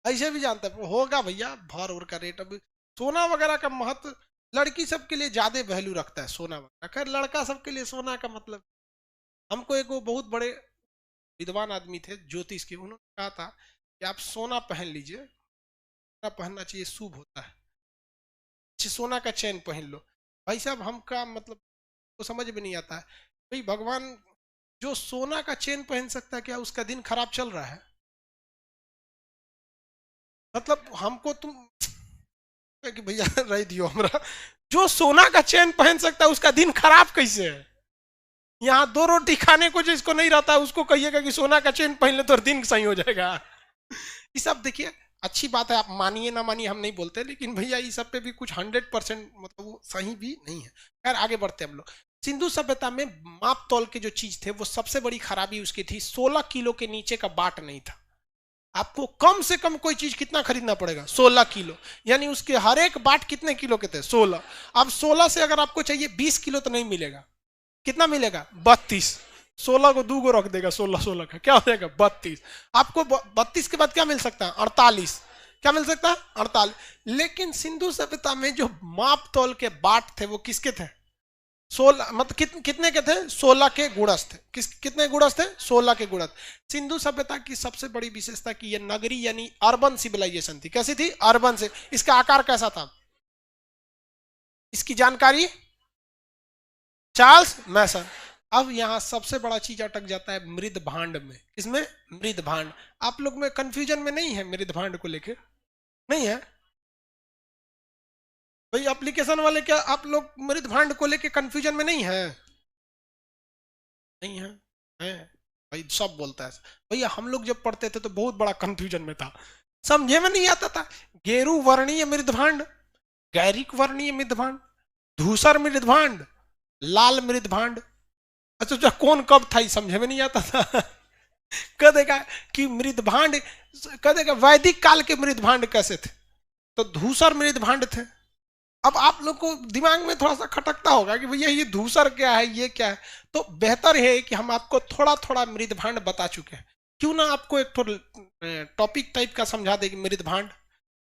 ऐसे भी जानता है होगा भैया, भर और का रेट। अब सोना वगैरह का महत्व लड़की सबके लिए ज्यादा वैल्यू रखता है सोना वगैरह, खैर लड़का सबके लिए सोना का मतलब। हमको एक वो बहुत बड़े विद्वान आदमी थे ज्योतिष के, उन्होंने कहा था कि आप सोना पहन लीजिए, सोना पहनना चाहिए, शुभ होता है, सोना का चैन पहन लो। भाई साहब हमका मतलब तो समझ में नहीं आता है, भाई भगवान जो सोना का चेन पहन सकता है, क्या उसका दिन खराब चल रहा है? मतलब हमको तुम कि भैया रह दियो हमरा, जो सोना का चेन पहन सकता है उसका दिन खराब कैसे है? यहाँ 2 रोटी खाने को जिसको नहीं रहता है उसको कहिएगा कि सोना का चेन पहन ले तो दिन सही हो जाएगा। ये सब देखिए अच्छी बात है, आप मानिए ना मानिए हम नहीं बोलते, लेकिन भैया ये सब पे भी कुछ 100% मतलब वो सही भी नहीं है। खैर आगे बढ़ते हम लोग। सिंधु सभ्यता में माप तौल के जो चीज थे वो सबसे बड़ी खराबी उसकी थी, 16 किलो के नीचे का बाट नहीं था। आपको कम से कम कोई चीज कितना खरीदना पड़ेगा, 16 किलो, यानी उसके हर एक बाट कितने किलो के थे, 16। अब 16 से अगर आपको चाहिए 20 किलो तो नहीं मिलेगा, कितना मिलेगा, 32। 16 को 2 को रख देगा, 16-16 का क्या हो जाएगा, 32। आपको 32 के बाद क्या मिल सकता है, 48। क्या मिल सकता है, 48। लेकिन सिंधु सभ्यता में जो माप तौल के बाट थे वो किसके थे, 16, मतलब कितने के थे, 16 के गुणज थे। कितने गुणज थे, 16 के गुणज। सिंधु सभ्यता की सबसे बड़ी विशेषता की ये नगरी यानी अर्बन सिविलाइजेशन थी। कैसी थी, अर्बन से। इसका आकार कैसा था, इसकी जानकारी चार्ल्स मैसन। अब यहां सबसे बड़ा चीज अटक जाता है मृद भांड में। इसमें मृद भांड, आप लोग में कंफ्यूजन में नहीं है मृद भांड को लेके, नहीं है भाई एप्लीकेशन वाले, क्या आप लोग मृद भांड को लेके कंफ्यूजन में नहीं है, नहीं है, है भाई सब बोलता है भैया। हम लोग जब पढ़ते थे तो बहुत बड़ा कंफ्यूजन में था, समझे में नहीं आता था। गेरू वर्णीय मृद भांड, गैरिक वर्णीय मृद भांड, धूसर मृद भांड, लाल मृद भांड। अच्छा कौन कब था समझे में नहीं आता था। कह देगा कि मृद भांड, कह देगा वैदिक काल के मृद भांड कैसे थे, तो धूसर मृद भांड थे। अब आप लोग को दिमाग में थोड़ा सा खटकता होगा कि भैया ये धूसर क्या है, ये क्या है। तो बेहतर है कि हम आपको थोड़ा थोड़ा मृद भांड बता चुके हैं, क्यों ना आपको एक टॉपिक टाइप का समझा देगी मृद भांड।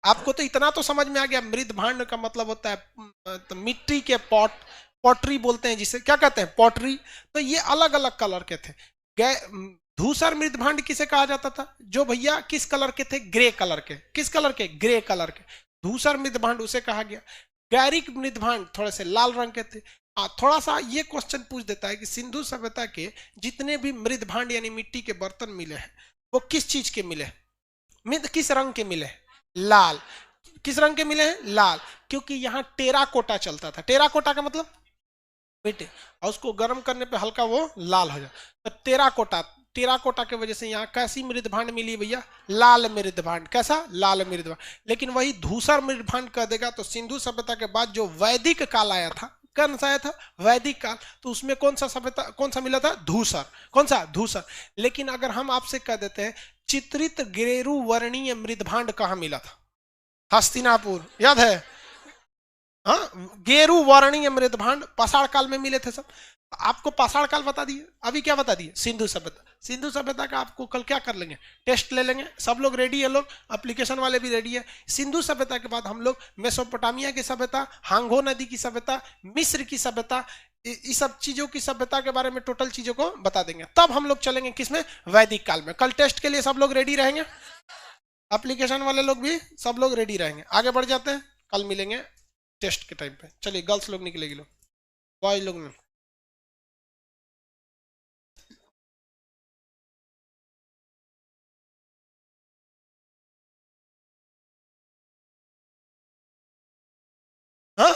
आपको तो इतना तो समझ में आ गया, मृद भांड का मतलब होता है तो मिट्टी के पॉट, पॉटरी बोलते हैं जिसे, क्या कहते हैं, पॉटरी। तो ये अलग अलग कलर के थे। धूसर मृद भांड किसे कहा जाता था, जो भैया किस कलर के थे, ग्रे कलर के। किस कलर के, ग्रे कलर के। धूसर मृद भांड उसे कहा गया। गैरिक मृद भांड थोड़े से लाल रंग के थे। थोड़ा सा ये क्वेश्चन पूछ देता है कि सिंधु सभ्यता के जितने भी मृद भांड यानी मिट्टी के बर्तन मिले हैं वो किस चीज के मिले, मृद किस रंग के मिले, लाल। किस रंग के मिले हैं, लाल, क्योंकि यहाँ टेराकोटा चलता था। टेराकोटा का मतलब मिट्टी, और उसको गर्म करने पे हल्का वो लाल हो जाए, तो टेराकोटा। टेराकोटा के वजह से यहाँ कैसी मृद भांड मिली भैया, लाल मृद भांड। कैसा, लाल मृद भांड। लेकिन वही धूसर मृद भांड कह देगा तो सिंधु सभ्यता के बाद जो वैदिक काल आया था, कौन सा आया था, वैदिक काल, तो उसमें कौन सा सभ्यता, कौन सा मिला था, धूसर। कौन सा, धूसर। लेकिन अगर हम आपसे कह देते हैं चित्रित गेरू वर्णीय मृद भांड कहाँ मिला था, हस्तिनापुर, याद है, हाँ, गेरू वर्णीय मृद भांड पाषाण काल में मिले थे सब। आपको पाषाण काल बता दिए, अभी क्या बता दिए, सिंधु सभ्यता। सिंधु सभ्यता का आपको कल क्या कर लेंगे, टेस्ट ले लेंगे। सब लोग रेडी है, लोग एप्लीकेशन वाले भी रेडी है। सिंधु सभ्यता के बाद हम लोग मेसोपोटामिया की सभ्यता, हांगो नदी की सभ्यता, मिस्र की सभ्यता, इस सब चीजों की सभ्यता के बारे में टोटल चीजों को बता देंगे। तब हम लोग चलेंगे किसमें, वैदिक काल में। कल टेस्ट के लिए सब लोग रेडी रहेंगे, एप्लीकेशन वाले लोग भी सब लोग रेडी रहेंगे। आगे बढ़ जाते हैं, कल मिलेंगे टेस्ट के टाइम पे। चलिए गर्ल्स लोग निकलेगी, लोग बॉयज लोग में। हाँ